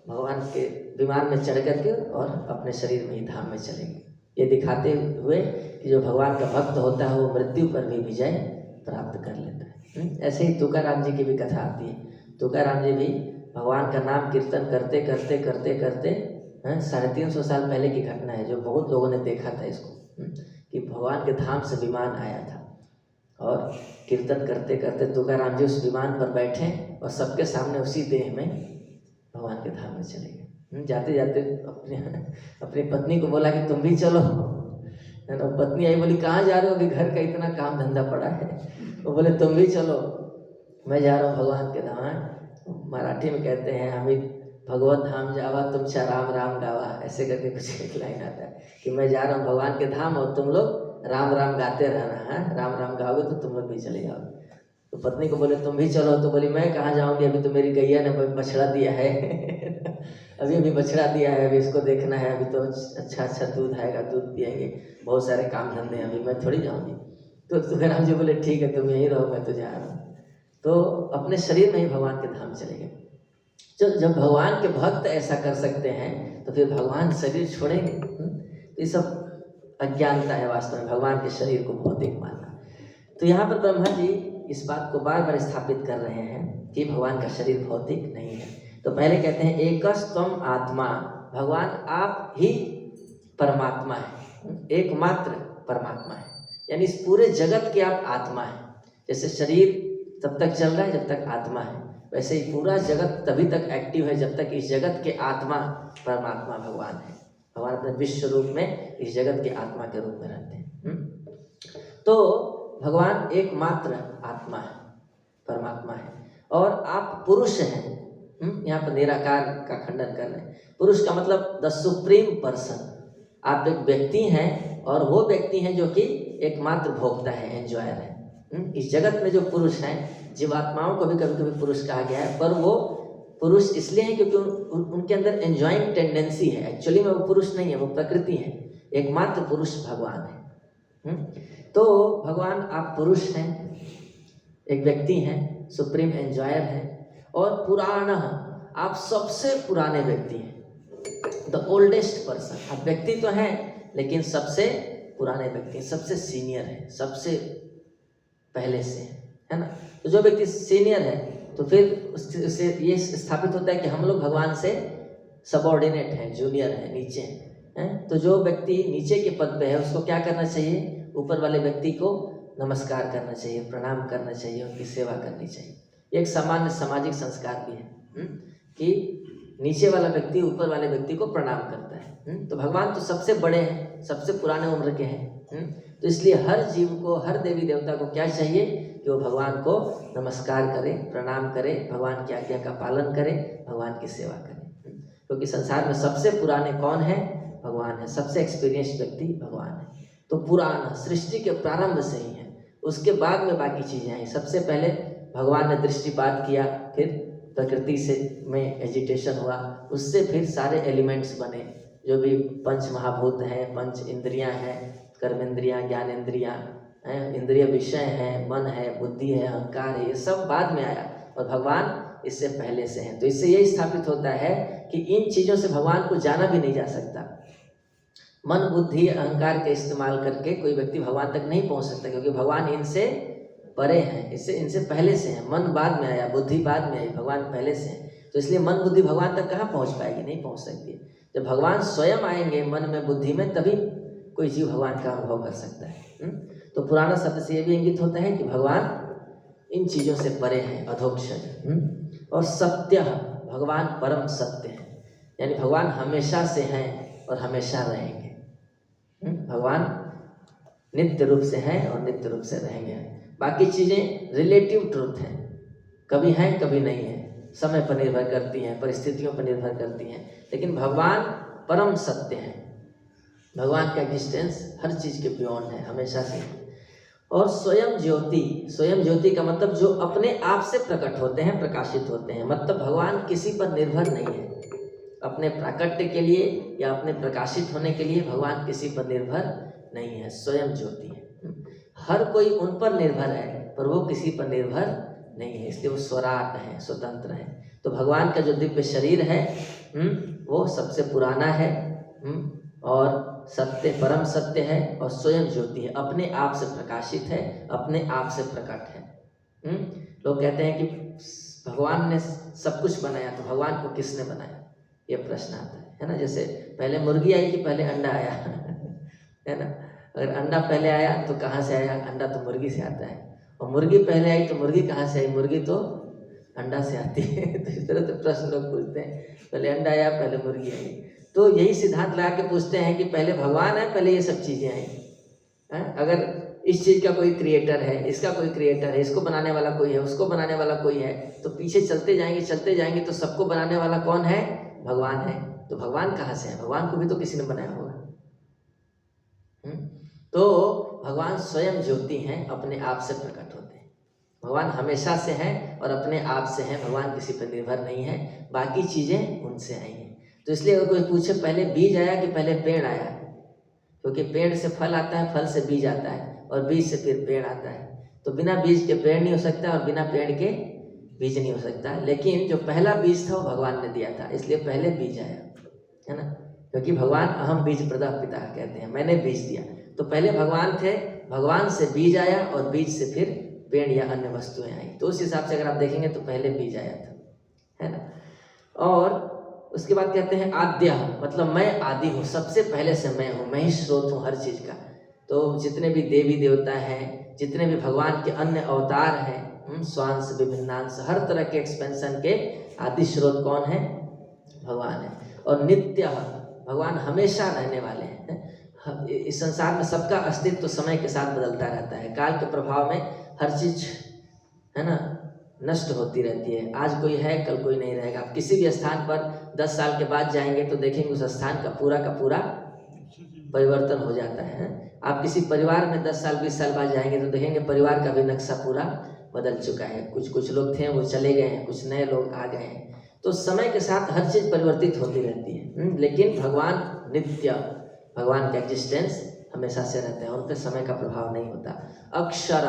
भगवान के विमान में चढ़ करके और अपने शरीर में ही धाम में चले गए, ये दिखाते हुए कि जो भगवान का भक्त होता है वो मृत्यु पर भी विजय प्राप्त कर लेता है। ऐसे ही तुकाराम जी की भी कथा आती है। तुकाराम जी भी भगवान का नाम कीर्तन करते करते करते करते 350 साल पहले की घटना है, जो बहुत लोगों ने देखा था इसको, कि भगवान के धाम से विमान आया था और कीर्तन करते करते तुकाराम जी उस विमान पर बैठे और सबके सामने उसी देह में भगवान के धाम में चले गए। जाते जाते अपनी पत्नी को बोला कि तुम भी चलो, है ना। पत्नी आई, बोली कहाँ जा रहे हो, अभी घर का इतना काम धंधा पड़ा है। वो बोले तुम भी चलो, मैं जा रहा हूँ भगवान के धाम। मराठी में कहते हैं हमें भगवत धाम जावा तुमचा राम राम गावा, ऐसे करके कुछ एक लाइन आता है कि मैं जा रहा हूँ भगवान के धाम और तुम लोग राम राम गाते रहना है, राम राम गाओगे तो तुम लोग भी चले जाओगे। तो पत्नी को बोले तुम भी चलो, तो बोली मैं कहाँ जाऊँगी, अभी तो मेरी गैया ने बछड़ा दिया है अभी बछड़ा दिया है, अभी इसको देखना है, अभी तो अच्छा दूध आएगा, दूध पिएंगे, बहुत सारे काम धंधे हैं, अभी मैं थोड़ी जाऊँगी। तो तुकाराम जी बोले ठीक है तुम यहीं रहो, मैं तो जा रहा हूँ। तो अपने शरीर में ही भगवान के धाम चले गए। जब भगवान के भक्त ऐसा कर सकते हैं तो फिर भगवान शरीर छोड़ेंगे? तो ये सब अज्ञानता है वास्तव में, भगवान के शरीर को भौतिक मानना। तो यहाँ पर ब्रह्मा जी इस बात को बार बार स्थापित कर रहे हैं कि भगवान का शरीर भौतिक नहीं है। तो पहले कहते हैं एकस्त्वम आत्मा, भगवान आप ही परमात्मा है, एकमात्र परमात्मा है, यानी इस पूरे जगत के आप आत्मा है। जैसे शरीर तब तक चल रहा है जब तक आत्मा है, वैसे ही पूरा जगत तभी तक एक्टिव है जब तक इस जगत के आत्मा परमात्मा भगवान है। भगवान अपने विश्व रूप में इस जगत के आत्मा के रूप में रहते हैं। तो भगवान एकमात्र आत्मा है, परमात्मा है, और आप पुरुष हैं। यहाँ पर निराकार का खंडन कर रहे हैं। पुरुष का मतलब द सुप्रीम पर्सन, आप एक व्यक्ति हैं और वो व्यक्ति हैं जो कि एकमात्र भोक्ता है, एंजॉयर है। इस जगत में जो पुरुष हैं, जीवात्माओं को भी कभी कभी पुरुष कहा गया है, पर वो पुरुष इसलिए है क्योंकि उनके अंदर एंजॉइंग टेंडेंसी है। एक्चुअली में वो पुरुष नहीं है, वो प्रकृति है। एकमात्र पुरुष भगवान है। तो भगवान आप पुरुष हैं, एक व्यक्ति हैं, सुप्रीम एंजॉयर हैं, और पुराण, आप सबसे पुराने व्यक्ति हैं, द ओल्डेस्ट पर्सन। आप व्यक्ति तो हैं लेकिन सबसे पुराने व्यक्ति, सबसे सीनियर है, सबसे पहले से है ना। तो जो व्यक्ति सीनियर है तो फिर उससे ये स्थापित होता है कि हम लोग भगवान से सबऑर्डिनेट हैं, जूनियर हैं, नीचे हैं। तो जो व्यक्ति नीचे के पद पे है उसको क्या करना चाहिए? ऊपर वाले व्यक्ति को नमस्कार करना चाहिए, प्रणाम करना चाहिए, उनकी सेवा करनी चाहिए। एक सामान्य सामाजिक संस्कार भी है कि नीचे वाला व्यक्ति ऊपर वाले व्यक्ति को प्रणाम करता है। तो भगवान तो सबसे बड़े हैं, सबसे पुराने उम्र के हैं। तो इसलिए हर जीव को, हर देवी देवता को क्या चाहिए कि वो भगवान को नमस्कार करे, प्रणाम करे, भगवान की आज्ञा का पालन करे, भगवान की सेवा करे। क्योंकि संसार में सबसे पुराने कौन है? भगवान है। सबसे एक्सपीरियंस्ड व्यक्ति भगवान है। तो पुराना सृष्टि के प्रारंभ से ही है, उसके बाद में बाकी चीज़ें आई। सबसे पहले भगवान ने दृष्टिपात किया, फिर प्रकृति से में एजिटेशन हुआ, उससे फिर सारे एलिमेंट्स बने, जो भी पंच महाभूत हैं, पंच इंद्रियां हैं, कर्मेंद्रियां, ज्ञानेंद्रियां हैं, इंद्रिय विषय हैं, मन है, बुद्धि है, अहंकार है, ये सब बाद में आया और भगवान इससे पहले से हैं। तो इससे यही स्थापित होता है कि इन चीज़ों से भगवान को जाना भी नहीं जा सकता। मन, बुद्धि, अहंकार के इस्तेमाल करके कोई व्यक्ति भगवान तक नहीं पहुंच सकता, क्योंकि भगवान इनसे परे हैं, इससे इनसे पहले से हैं। मन बाद में आया, बुद्धि बाद में आई, भगवान पहले से हैं। तो इसलिए मन बुद्धि भगवान तक कहाँ पहुँच पाएगी? नहीं पहुँच सकती। जब भगवान स्वयं आएंगे मन में, बुद्धि में, तभी कोई जीव भगवान का अनुभव कर सकता है। तो पुराना शब्द से ये भी इंगित होता है कि भगवान इन चीज़ों से परे हैं अधोक्षज। और सत्य, भगवान परम सत्य है, यानी भगवान हमेशा से हैं और हमेशा रहेंगे। भगवान नित्य रूप से हैं और नित्य रूप से रहेंगे। बाकी चीज़ें रिलेटिव ट्रूथ हैं, कभी हैं कभी नहीं है, समय पर निर्भर करती हैं, परिस्थितियों पर निर्भर करती हैं, लेकिन भगवान परम सत्य हैं। भगवान का एग्जिस्टेंस हर चीज़ के बियॉन्ड है, हमेशा से। और स्वयं ज्योति, स्वयं ज्योति का मतलब जो अपने आप से प्रकट होते हैं, प्रकाशित होते हैं। मतलब भगवान किसी पर निर्भर नहीं है, अपने प्राकट्य के लिए या अपने प्रकाशित होने के लिए भगवान किसी पर निर्भर नहीं है, स्वयं ज्योति है। हर कोई उन पर निर्भर है पर वो किसी पर निर्भर नहीं है, इसलिए वो स्वराट है, स्वतंत्र है। तो भगवान का जो दिव्य शरीर है वो सबसे पुराना है और सत्य, परम सत्य है और स्वयं ज्योति है, अपने आप से प्रकाशित है, अपने आप से प्रकट है। लोग कहते हैं कि भगवान ने सब कुछ बनाया, तो भगवान को किसने बनाया, ये प्रश्न आता है ना। जैसे पहले मुर्गी आई कि पहले अंडा आया है ना। अगर अंडा पहले आया तो कहाँ से आया, अंडा तो मुर्गी से आता है। और मुर्गी पहले आई तो मुर्गी कहाँ से आई, मुर्गी तो अंडा से आती है। तो इस तरह से प्रश्न लोग पूछते हैं, पहले अंडा आया पहले मुर्गी आई। तो यही सिद्धांत लगा के पूछते हैं कि पहले भगवान है पहले ये सब चीज़ें आई। अगर इस चीज़ का कोई क्रिएटर है, इसका कोई क्रिएटर है, इसको बनाने वाला कोई है, उसको बनाने वाला कोई है, तो पीछे चलते जाएंगे तो सबको बनाने वाला कौन है, भगवान है। तो भगवान कहाँ से है, भगवान को भी तो किसी ने बनाया होगा। तो भगवान स्वयं ज्योति हैं, अपने आप से प्रकट होते हैं। भगवान हमेशा से हैं और अपने आप से हैं, भगवान किसी पर निर्भर नहीं है, बाकी चीज़ें उनसे आई हैं। तो इसलिए अगर कोई पूछे पहले बीज आया कि पहले पेड़ आया, क्योंकि पेड़ से फल आता है, फल से बीज आता है और बीज से फिर पेड़ आता है। तो बिना बीज के पेड़ नहीं हो सकता और बिना पेड़ के बीज नहीं हो सकता। लेकिन जो पहला बीज था वो भगवान ने दिया था, इसलिए पहले बीज आया, है ना। क्योंकि भगवान अहम बीज प्रदा पिता कहते हैं, मैंने बीज दिया। तो पहले भगवान थे, भगवान से बीज आया और बीज से फिर पेड़ या अन्य वस्तुएं आई। तो उस हिसाब से अगर आप देखेंगे तो पहले बीज आया था, है ना। और उसके बाद कहते हैं आद्य, मतलब मैं आदि हूँ, सबसे पहले से मैं हूँ, मैं ही स्रोत हूँ हर चीज़ का। तो जितने भी देवी देवता हैं, जितने भी भगवान के अन्य अवतार हैं, स्वांश विभिन्नांश, हर तरह के एक्सपेंशन के आदि स्रोत कौन है, भगवान है। और नित्य, भगवान हमेशा रहने वाले हैं। इस संसार में सबका अस्तित्व समय के साथ बदलता रहता है, काल के प्रभाव में हर चीज, है ना, नष्ट होती रहती है। आज कोई है कल कोई नहीं रहेगा। आप किसी भी स्थान पर 10 साल के बाद जाएंगे तो देखेंगे उस स्थान का पूरा परिवर्तन हो जाता है। आप किसी परिवार में 10 साल 20 साल बाद जाएंगे तो देखेंगे परिवार का भी नक्शा पूरा बदल चुका है। कुछ लोग थे वो चले गए हैं, कुछ नए लोग आ गए हैं। तो समय के साथ हर चीज़ परिवर्तित होती रहती है। लेकिन भगवान नित्य, भगवान का एग्जिस्टेंस हमेशा से रहते हैं, उन पर समय का प्रभाव नहीं होता। अक्षर,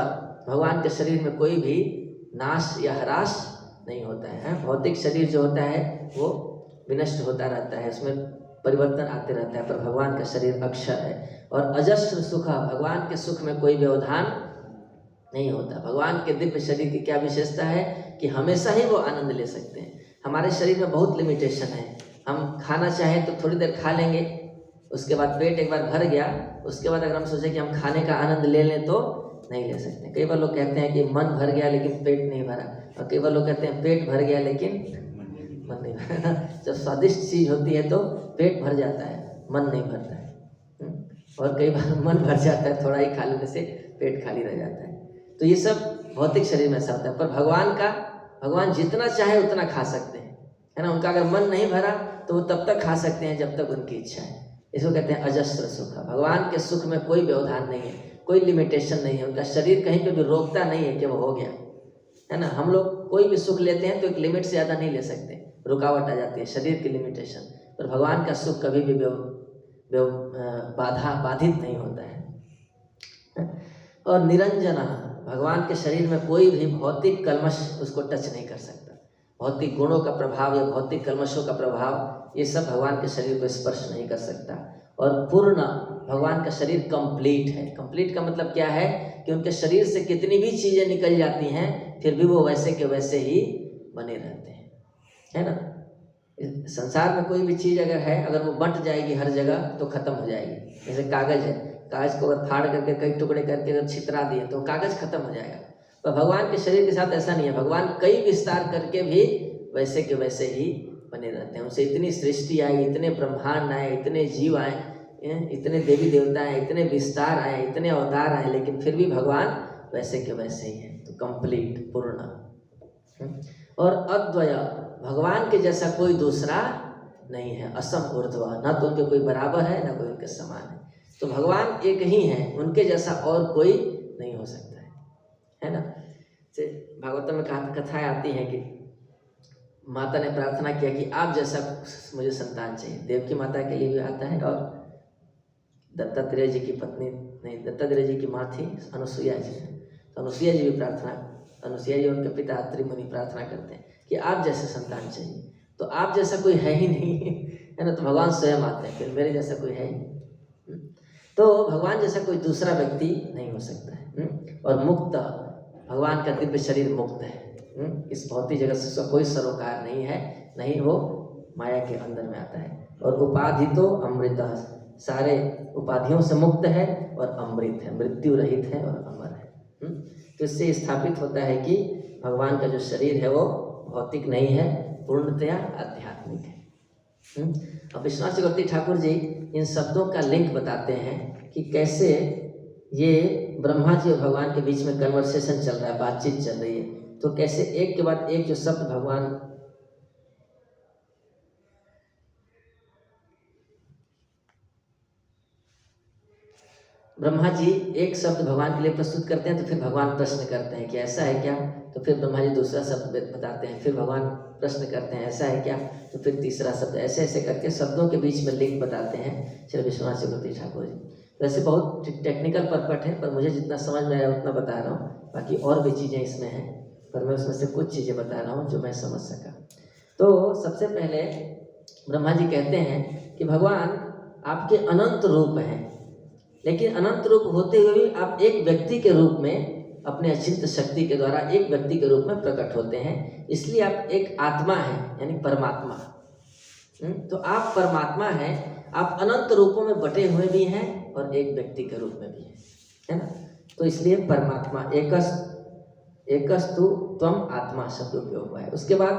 भगवान के शरीर में कोई भी नाश या ह्रास नहीं होता है। भौतिक शरीर जो होता है वो विनष्ट होता रहता है, उसमें परिवर्तन आते रहता है, पर भगवान का शरीर अक्षर है। और अजस्र सुख, भगवान के सुख में कोई व्यवधान नहीं होता। भगवान के दिव्य शरीर की क्या विशेषता है कि हमेशा ही वो आनंद ले सकते हैं। हमारे शरीर में बहुत लिमिटेशन है। हम खाना चाहें तो थोड़ी देर खा लेंगे, उसके बाद पेट एक बार भर गया, उसके बाद अगर हम सोचें कि हम खाने का आनंद ले लें तो नहीं ले सकते। कई बार लोग कहते हैं कि मन भर गया लेकिन पेट नहीं भरा, और कई बार लोग कहते हैं पेट भर गया लेकिन मन नहीं भरा। जब स्वादिष्ट चीज़ होती है तो पेट भर जाता है, मन नहीं भरता है। और कई बार मन भर जाता है, थोड़ा ही खा लेने से पेट खाली रह जाता है। तो ये सब भौतिक शरीर में ऐसा होता है। पर भगवान जितना चाहे उतना खा सकते हैं, है ना। उनका अगर मन नहीं भरा तो वो तब तक खा सकते हैं जब तक उनकी इच्छा है। इसको कहते हैं अजस्र सुख। भगवान के सुख में कोई व्यवधान नहीं है, कोई लिमिटेशन नहीं है। उनका शरीर कहीं पे भी रोकता नहीं है कि वो हो गया, है ना। हम लोग कोई भी सुख लेते हैं तो एक लिमिट से ज़्यादा नहीं ले सकते, रुकावट आ जाती है, शरीर की लिमिटेशन। पर भगवान का सुख कभी भी बाधित नहीं होता है। और निरंजन, भगवान के शरीर में कोई भी भौतिक कल्मश उसको टच नहीं कर सकता। भौतिक गुणों का प्रभाव या भौतिक कल्मशों का प्रभाव, ये सब भगवान के शरीर को स्पर्श नहीं कर सकता। और पूर्ण, भगवान का शरीर कंप्लीट है। कंप्लीट का मतलब क्या है कि उनके शरीर से कितनी भी चीज़ें निकल जाती हैं फिर भी वो वैसे के वैसे ही बने रहते हैं, है ना। संसार में कोई भी चीज़ अगर है, अगर वो बंट जाएगी हर जगह तो ख़त्म हो जाएगी। जैसे कागज़ है, कागज़ को अगर फाड़ करके कई टुकड़े करके अगर छितरा दिए तो कागज़ खत्म हो जाएगा। पर भगवान के शरीर के साथ ऐसा नहीं है। भगवान कई विस्तार करके भी वैसे के वैसे ही बने रहते हैं। उनसे इतनी सृष्टि आई, इतने ब्रह्मांड आए, इतने जीव आए, इतने देवी देवता आए, इतने विस्तार आए, इतने अवतार आए, लेकिन फिर भी भगवान वैसे के वैसे ही हैं। तो कंप्लीट, पूर्ण और अद्वय, भगवान के जैसा कोई दूसरा नहीं है। असम ऊर्ध्व, ना तो उनके कोई बराबर है ना कोई उनके समान है। तो भगवान एक ही हैं, उनके जैसा और कोई नहीं हो सकता है ना। भागवतम में कथाएं आती हैं कि माता ने प्रार्थना किया कि आप जैसा मुझे संतान चाहिए। देवकी माता के लिए भी आता है, और दत्तात्रेय जी की पत्नी नहीं, दत्तात्रेय जी की माँ थी अनुसुईया जी, तो अनुसुईया जी भी प्रार्थना, अनुसुईया जी उनके पिता अत्रि मुनि प्रार्थना करते हैं कि आप जैसे संतान चाहिए। तो आप जैसा कोई है ही नहीं है ना, तो भगवान स्वयं आते हैं, फिर मेरे जैसा कोई है ही नहीं। तो भगवान जैसा कोई दूसरा व्यक्ति नहीं हो सकता है। और मुक्त, भगवान का दिव्य शरीर मुक्त है। इस भौतिक जगत से उसका कोई सरोकार नहीं है, नहीं वो माया के अंदर में आता है। और उपाधि तो अमृत, सारे उपाधियों से मुक्त है और अमृत है, मृत्यु रहित है और अमर है। तो इससे स्थापित होता है कि भगवान का जो शरीर है वो भौतिक नहीं है, पूर्णतया आध्यात्मिक है। अब विश्वनाथ चक्रवर्ती ठाकुर जी इन शब्दों का लिंक बताते हैं कि कैसे ये ब्रह्मा जी और भगवान के बीच में कन्वर्सेशन चल रहा है, बातचीत चल रही है, तो कैसे एक के बाद एक जो शब्द भगवान ब्रह्मा जी एक शब्द भगवान के लिए प्रस्तुत करते हैं, तो फिर भगवान प्रश्न करते हैं कि ऐसा है क्या, तो फिर ब्रह्मा जी दूसरा शब्द बताते हैं, फिर भगवान प्रश्न करते हैं ऐसा है क्या, तो फिर तीसरा शब्द, ऐसे ऐसे करके शब्दों के बीच में लिंक बताते हैं श्री विश्वनाथ चक्रवर्ती ठाकुर जी। वैसे बहुत टेक्निकल पर्पट है, पर मुझे जितना समझ में आया उतना बता रहा हूँ, बाकी और भी चीज़ें इसमें हैं, पर मैं उसमें से कुछ चीज़ें बता रहा हूँ जो मैं समझ सका। तो सबसे पहले ब्रह्मा जी कहते हैं कि भगवान आपके अनंत रूप हैं, लेकिन अनंत रूप होते हुए भी आप एक व्यक्ति के रूप में अपने अचिंत्य शक्ति के द्वारा एक व्यक्ति के रूप में प्रकट होते हैं, इसलिए आप एक आत्मा हैं, यानी परमात्मा। तो आप परमात्मा हैं, आप अनंत रूपों में बटे हुए भी हैं और एक व्यक्ति के रूप में भी हैं, है ना। तो इसलिए परमात्मा एकस्तु त्वम आत्मा शब्द उपयोग हुआ है। उसके बाद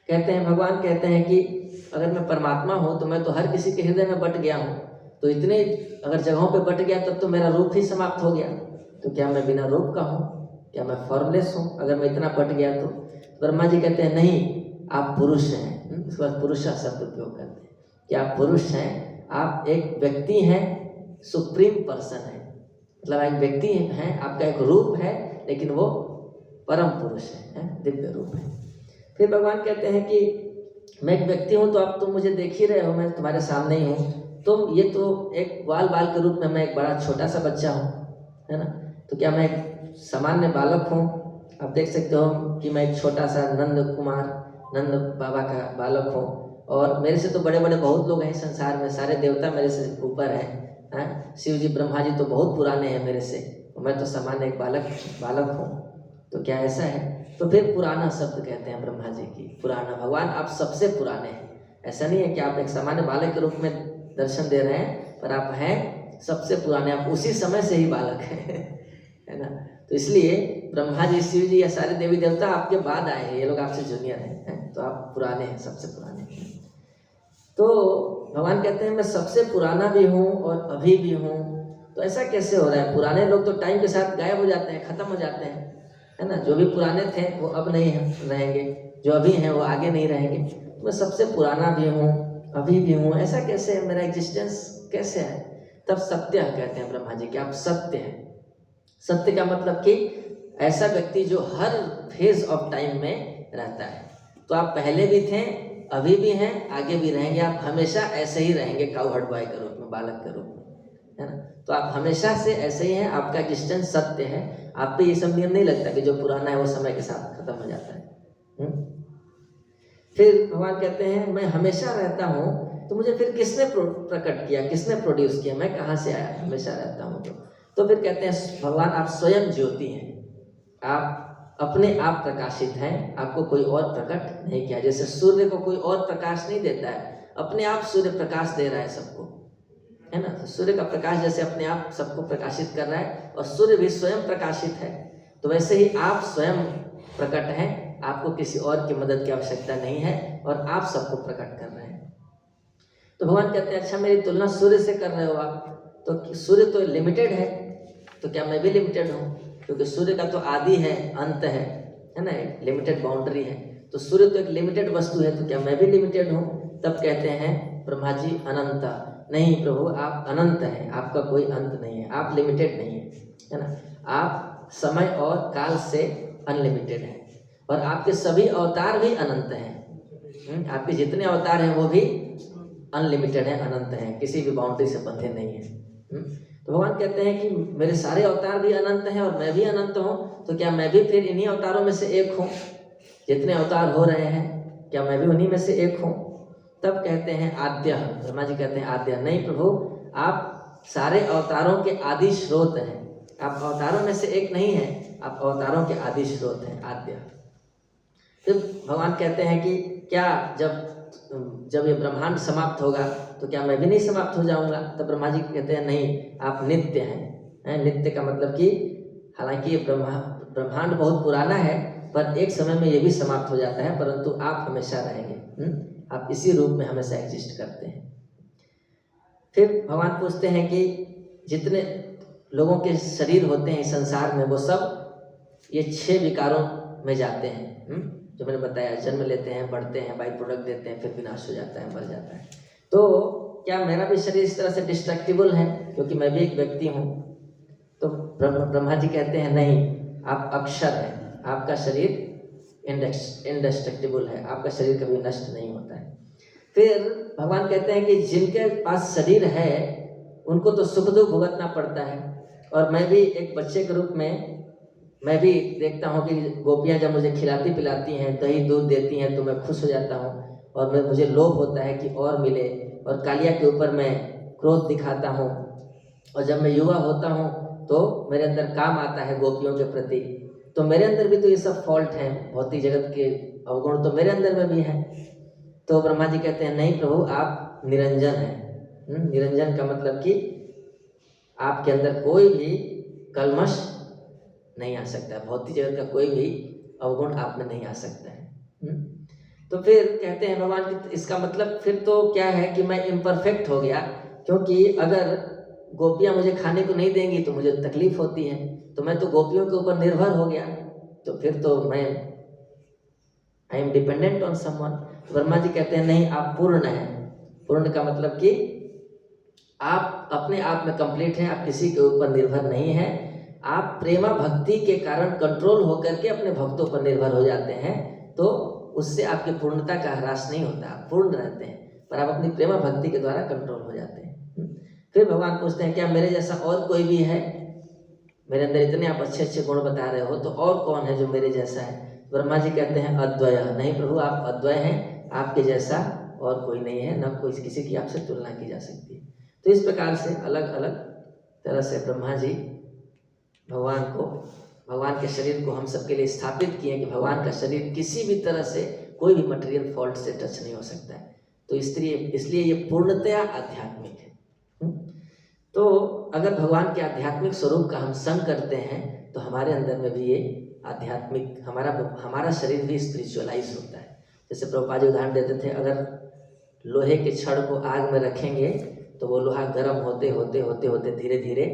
कहते हैं, भगवान कहते हैं कि अगर मैं परमात्मा हूँ तो मैं तो हर किसी के हृदय में बट गया हूँ, तो इतने अगर जगहों पे बट गया तब तो मेरा रूप ही समाप्त हो गया, तो क्या मैं बिना रूप का हूँ, क्या मैं फॉर्मलेस हूँ अगर मैं इतना बट गया तो। ब्रह्मा जी कहते हैं नहीं, आप पुरुष हैं। उसके बाद पुरुषा शब्द उपयोग करते हैं कि आप पुरुष हैं, आप एक व्यक्ति हैं, सुप्रीम पर्सन है, मतलब एक व्यक्ति हैं, आपका एक रूप है, लेकिन वो परम पुरुष है, दिव्य रूप है। फिर भगवान कहते हैं कि मैं एक व्यक्ति हूँ, तो आप तुम मुझे देख ही रहे हो, मैं तुम्हारे सामने ही हूँ, तुम ये तो एक बाल के रूप में मैं एक बड़ा छोटा सा बच्चा हूँ, है ना, तो क्या मैं एक सामान्य बालक हूँ। आप देख सकते हो कि मैं एक छोटा सा नंद बाबा का बालक हूँ, और मेरे से तो बड़े बड़े बहुत लोग हैं संसार में, सारे देवता मेरे से ऊपर हैं, शिव जी ब्रह्मा जी तो बहुत पुराने हैं मेरे से, मैं तो सामान्य एक बालक हूँ, तो क्या ऐसा है। तो फिर पुराना शब्द कहते हैं ब्रह्मा जी की, पुराना, भगवान आप सबसे पुराने हैं। ऐसा नहीं है कि आप एक सामान्य बालक के रूप में दर्शन दे रहे हैं, पर आप हैं सबसे पुराने, आप उसी समय से ही बालक हैं है ना। तो इसलिए ब्रह्मा जी, शिव जी या सारे देवी देवता आपके बाद आए हैं, ये लोग आपसे जूनियर हैं, तो आप पुराने हैं, सबसे पुराने हैं। तो भगवान कहते हैं मैं सबसे पुराना भी हूँ और अभी भी हूँ। तो ऐसा कैसे हो रहा है, पुराने लोग तो टाइम के साथ गायब हो जाते हैं, खत्म हो जाते हैं, है ना। जो भी पुराने थे वो अब नहीं रहेंगे, जो अभी हैं वो आगे नहीं रहेंगे। तो मैं सबसे पुराना भी हूँ, अभी भी हूँ, ऐसा कैसे, मेरा एग्जिस्टेंस कैसे है। तब सत्य कहते हैं ब्रह्मा जी कि आप सत्य हैं। सत्य का मतलब कि ऐसा व्यक्ति जो हर फेज ऑफ टाइम में रहता है। तो आप पहले भी थे, अभी भी हैं, आगे भी रहेंगे, आप हमेशा ऐसे ही रहेंगे, काउहर्ड बॉय के रूप में, बालक के रूप में, है ना। तो आप हमेशा से ऐसे ही हैं, आपका एग्जिस्टेंस सत्य है। आप पे ये सब नियम नहीं लगता कि जो पुराना है वो समय के साथ खत्म हो जाता है। फिर भगवान कहते हैं मैं हमेशा रहता हूँ, तो मुझे फिर किसने प्रकट किया, किसने प्रोड्यूस किया, मैं कहाँ से आया, हमेशा रहता हूँ। तो फिर कहते हैं भगवान आप स्वयं ज्योति हैं, आप अपने आप प्रकाशित हैं, आपको कोई और प्रकट नहीं किया। जैसे सूर्य को कोई और प्रकाश नहीं देता है, अपने आप सूर्य प्रकाश दे रहा है सबको, है ना। तो सूर्य का प्रकाश जैसे अपने आप सबको प्रकाशित कर रहा है, और सूर्य भी स्वयं प्रकाशित है। तो वैसे ही आप स्वयं प्रकट हैं, आपको किसी और की मदद की आवश्यकता नहीं है और आप सबको प्रकट कर रहे हैं। तो भगवान कहते हैं अच्छा मेरी तुलना सूर्य से कर रहे हो आप, तो सूर्य तो लिमिटेड है, तो क्या मैं भी लिमिटेड हूँ? क्योंकि सूर्य का तो आदि है, अंत है ना, एक लिमिटेड बाउंड्री है। तो सूर्य तो एक लिमिटेड वस्तु है, तो क्या मैं भी लिमिटेड हूँ? तब कहते हैं ब्रह्मा जी अनंता, नहीं प्रभु आप अनंत हैं, आपका कोई अंत नहीं है, आप लिमिटेड नहीं है ना, आप समय और काल से अनलिमिटेड हैं और आपके सभी अवतार भी अनंत हैं। आपके जितने अवतार हैं वो भी अनलिमिटेड है, अनंत है, किसी भी बाउंड्री से बंधे नहीं है। तो भगवान कहते हैं कि मेरे सारे अवतार भी अनंत हैं और मैं भी अनंत हूँ, तो क्या मैं भी फिर इन्हीं अवतारों में से एक हूँ? जितने अवतार हो रहे हैं क्या मैं भी उन्हीं में से एक हूँ? तब कहते हैं आद्य, ब्रह्मा जी कहते हैं आद्य, नहीं प्रभु आप सारे अवतारों के आदि स्रोत हैं, आप अवतारों में से एक नहीं हैं, आप अवतारों के आदि स्रोत हैं, आद्य। फिर भगवान कहते हैं कि क्या जब ये ब्रह्मांड समाप्त होगा तो क्या मैं भी नहीं समाप्त हो जाऊंगा? तब ब्रह्मा जी कहते हैं नहीं आप नित्य हैं। नित्य का मतलब कि हालांकि ये ब्रह्मांड बहुत पुराना है पर एक समय में ये भी समाप्त हो जाता है, परंतु आप हमेशा रहेंगे, आप इसी रूप में हमेशा एग्जिस्ट करते हैं। फिर भगवान पूछते हैं कि जितने लोगों के शरीर होते हैं इस संसार में वो सब ये 6 विकारों में जाते हैं, जो मैंने बताया, जन्म लेते हैं, बढ़ते हैं, बाई प्रोडक्ट देते हैं, फिर विनाश हो जाता है, मर जाता है। तो क्या मेरा भी शरीर इस तरह से डिस्ट्रक्टिबल है क्योंकि मैं भी एक व्यक्ति हूँ? तो ब्रह्मा जी कहते हैं नहीं, आप अक्षर हैं, आपका शरीर इंडेस्ट्रक्टिबल है, आपका शरीर कभी नष्ट नहीं होता है। फिर भगवान कहते हैं कि जिनके पास शरीर है उनको तो सुख दुख भुगतना पड़ता है, और मैं भी एक बच्चे के रूप में मैं भी देखता हूँ कि गोपियाँ जब मुझे खिलाती पिलाती हैं, दही दूध देती हैं, तो मैं खुश हो जाता हूँ और मुझे लोभ होता है कि और मिले, और कालिया के ऊपर मैं क्रोध दिखाता हूँ। और जब मैं युवा होता हूँ तो मेरे अंदर काम आता है गोपियों के प्रति, तो मेरे अंदर भी तो ये सब फॉल्ट हैं, भौतिक जगत के अवगुण तो मेरे अंदर में भी हैं। तो ब्रह्मा जी कहते हैं नहीं प्रभु आप निरंजन हैं। निरंजन का मतलब कि आपके अंदर कोई भी कल्मश नहीं आ सकता, भौतिक जगत का कोई भी अवगुण आप में नहीं आ सकता है। तो फिर कहते हैं भगवान कि इसका मतलब फिर तो क्या है कि मैं इम्परफेक्ट हो गया, क्योंकि अगर गोपियाँ मुझे खाने को नहीं देंगी तो मुझे तकलीफ होती है, तो मैं तो गोपियों के ऊपर निर्भर हो गया, तो फिर तो मैं I am dependent on someone. Brahma ji कहते हैं नहीं आप पूर्ण हैं। पूर्ण का मतलब कि आप अपने आप में कंप्लीट हैं, आप किसी के ऊपर निर्भर नहीं हैं, आप प्रेमा भक्ति के कारण कंट्रोल होकर के अपने भक्तों पर निर्भर हो जाते हैं, तो उससे आपकी पूर्णता का ह्रास नहीं होता, आप पूर्ण रहते हैं, पर आप अपनी प्रेमा भक्ति के द्वारा कंट्रोल हो जाते हैं। फिर भगवान पूछते हैं क्या मेरे जैसा और कोई भी है? मेरे अंदर इतने आप अच्छे अच्छे गुण बता रहे हो, तो और कौन है जो मेरे जैसा है? ब्रह्मा जी कहते हैं अद्वय, नहीं प्रभु आप अद्वय हैं, आपके जैसा और कोई नहीं है, न कोई किसी की आपसे तुलना की जा सकती है। तो इस प्रकार से अलग अलग तरह से ब्रह्मा जी भगवान के शरीर को हम सबके लिए स्थापित किए कि भगवान का शरीर किसी भी तरह से कोई भी मटेरियल फॉल्ट से टच नहीं हो सकता है, तो इसलिए ये पूर्णतया आध्यात्मिक है। तो अगर भगवान के आध्यात्मिक स्वरूप का हम संग करते हैं तो हमारे अंदर में भी ये आध्यात्मिक हमारा शरीर भी स्पिरिचुअलाइज होता है। जैसे प्रभुपाद जी उदाहरण देते थे, अगर लोहे के छड़ को आग में रखेंगे तो वो लोहा गर्म होते होते होते होते धीरे धीरे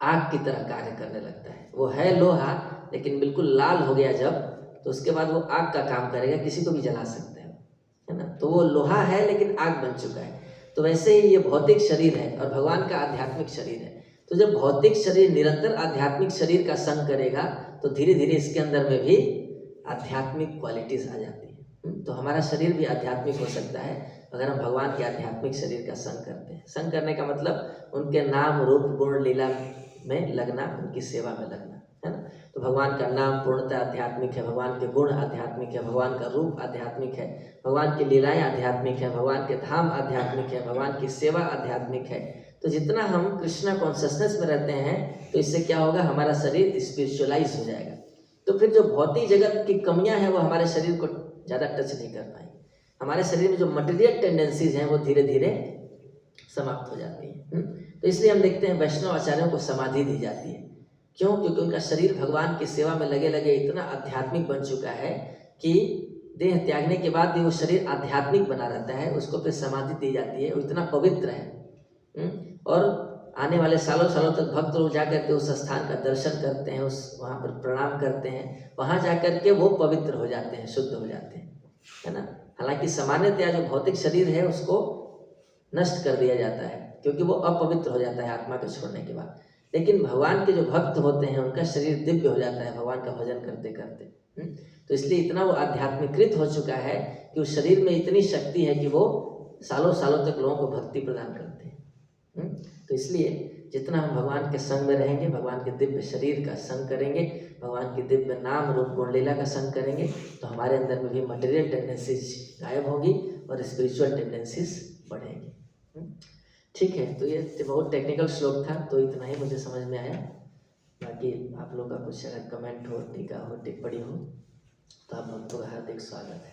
आग की तरह कार्य करने लगता है। वो है लोहा लेकिन बिल्कुल लाल हो गया जब, तो उसके बाद वो आग का काम करेगा, किसी को भी जला सकता है ना। तो वो लोहा है लेकिन आग बन चुका है। तो वैसे ही ये भौतिक शरीर है और भगवान का आध्यात्मिक शरीर है। तो जब भौतिक शरीर निरंतर आध्यात्मिक शरीर का संग करेगा तो धीरे धीरे इसके अंदर में भी आध्यात्मिक क्वालिटीज आ जाती है। तो हमारा शरीर भी आध्यात्मिक हो सकता है अगर हम भगवान के आध्यात्मिक शरीर का संग करते हैं। संग करने का मतलब उनके नाम रूप गुण लीला में लगना, उनकी सेवा में लगना, है ना। तो भगवान का नाम पूर्णतः आध्यात्मिक है, भगवान के गुण आध्यात्मिक है, भगवान का रूप आध्यात्मिक है, भगवान की लीलाएं आध्यात्मिक है, भगवान के धाम आध्यात्मिक है, भगवान की सेवा आध्यात्मिक है। तो जितना हम कृष्णा कॉन्शियसनेस में रहते हैं तो इससे क्या होगा, हमारा शरीर स्पिरिचुअलाइज हो जाएगा। तो फिर जो भौतिक जगत की कमियां हैं वो हमारे शरीर को ज़्यादा टच नहीं कर पाएंगे। हमारे शरीर में जो मटेरियल टेंडेंसीज हैं वो धीरे धीरे समाप्त हो जाती हैं। तो इसलिए हम देखते हैं वैष्णव आचार्यों को समाधि दी जाती है। क्यों? क्योंकि उनका शरीर भगवान की सेवा में लगे लगे इतना आध्यात्मिक बन चुका है कि देह त्यागने के बाद भी वो शरीर आध्यात्मिक बना रहता है, उसको फिर समाधि दी जाती है, वो इतना पवित्र है। और आने वाले सालों सालों तक भक्त लोग जाकर के उस स्थान का दर्शन करते हैं, उस वहाँ पर प्रणाम करते हैं, वहाँ जाकर के वो पवित्र हो जाते हैं, शुद्ध हो जाते हैं, है ना। हालांकि सामान्यतया जो भौतिक शरीर है उसको नष्ट कर दिया जाता है क्योंकि वो अपवित्र हो जाता है आत्मा को छोड़ने के बाद, लेकिन भगवान के जो भक्त होते हैं उनका शरीर दिव्य हो जाता है भगवान का भजन करते करते। तो इसलिए इतना वो आध्यात्मिकृत हो चुका है कि उस शरीर में इतनी शक्ति है कि वो सालों सालों तक लोगों को भक्ति प्रदान करते हैं। तो इसलिए जितना हम भगवान के संग में रहेंगे, भगवान के दिव्य शरीर का संग करेंगे, भगवान के दिव्य नाम रूप गुण लीला का संग करेंगे, तो हमारे अंदर में भी मटेरियल टेंडेंसीज गायब होगी और स्पिरिचुअल टेंडेंसीज बढ़ेंगी। ठीक है, तो ये बहुत टेक्निकल श्लोक था, तो इतना ही मुझे समझ में आया। बाकी आप लोग का कुछ अगर कमेंट हो, टीका हो, टिप्पणी हो, तो आप लोग का हार्दिक स्वागत है।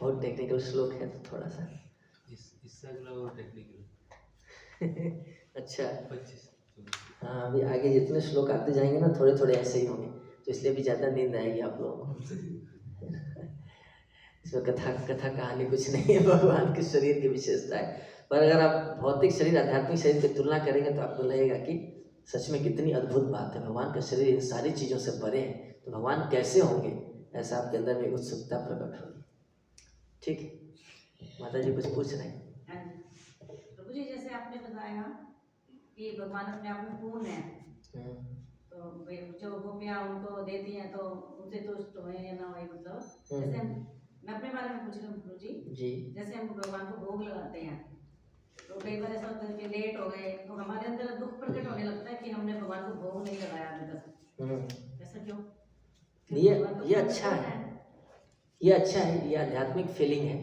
बहुत टेक्निकल श्लोक है तो थोड़ा सा इससे अगला और टेक्निकल अच्छा 25। हाँ, अभी आगे जितने श्लोक आते जाएंगे ना थोड़े थोड़े ऐसे ही होंगे, तो इसलिए भी ज़्यादा नींद आएगी आप लोगों को। इसमें कथा कहानी कुछ नहीं है, भगवान के शरीर की विशेषता है। पर अगर आप भौतिक शरीर आध्यात्मिक शरीर की तुलना करेंगे तो आपको लगेगा कि सच में कितनी अद्भुत बात है, भगवान का शरीर इन सारी चीज़ों से परे है, तो भगवान कैसे होंगे, ऐसा आपके अंदर में उत्सुकता प्रकट होगी। ठीक है, माता जी कुछ पूछ रहे हैं? प्रभु जी, जैसे आपने बताया कि भगवान अपने आप में पूर्ण है, तो भाई जो गोपियाँ उनको देती हैं तो उनसे तुष्ट हुए या ना हुए, मतलब जैसे मैं अपने बारे में पूछ रही हूँ प्रभु जी, जैसे हम भगवान को भोग लगाते हैं तो कई बार ऐसा होता है कि लेट हो गए तो हमारे अंदर दुख प्रकट होने लगता है कि हमने भगवान को भोग नहीं लगाया अभी तक। ऐसा क्यों? ये अच्छा है, ये अच्छा है, ये आध्यात्मिक फीलिंग है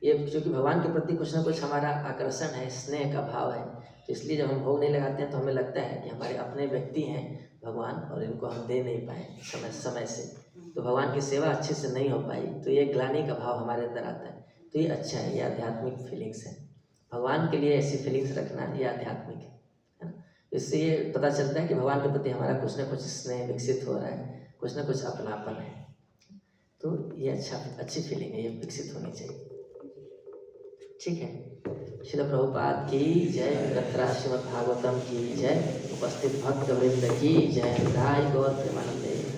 ये, क्योंकि भगवान के प्रति कुछ ना कुछ हमारा आकर्षण है, स्नेह का भाव है, तो इसलिए जब हम भोग नहीं लगाते हैं तो हमें लगता है कि हमारे अपने व्यक्ति हैं भगवान और इनको हम दे नहीं पाए समय से, तो भगवान की सेवा अच्छे से नहीं हो पाई, तो ये ग्लानि का भाव हमारे अंदर आता है। तो ये अच्छा है, ये आध्यात्मिक फीलिंग्स है, भगवान के लिए ऐसी फीलिंग्स रखना ये आध्यात्मिक है ना। इससे ये पता चलता है कि भगवान के प्रति हमारा कुछ ना कुछ स्नेह विकसित हो रहा है, कुछ ना कुछ अपनापन है, तो ये अच्छी फीलिंग है, ये विकसित होनी चाहिए। ठीक है, श्रील प्रभुपाद की जय, कत्रा श्रीमद् भागवतम की जय, उपस्थित भक्त वृंद की जय, राय गौर प्रेमानंद।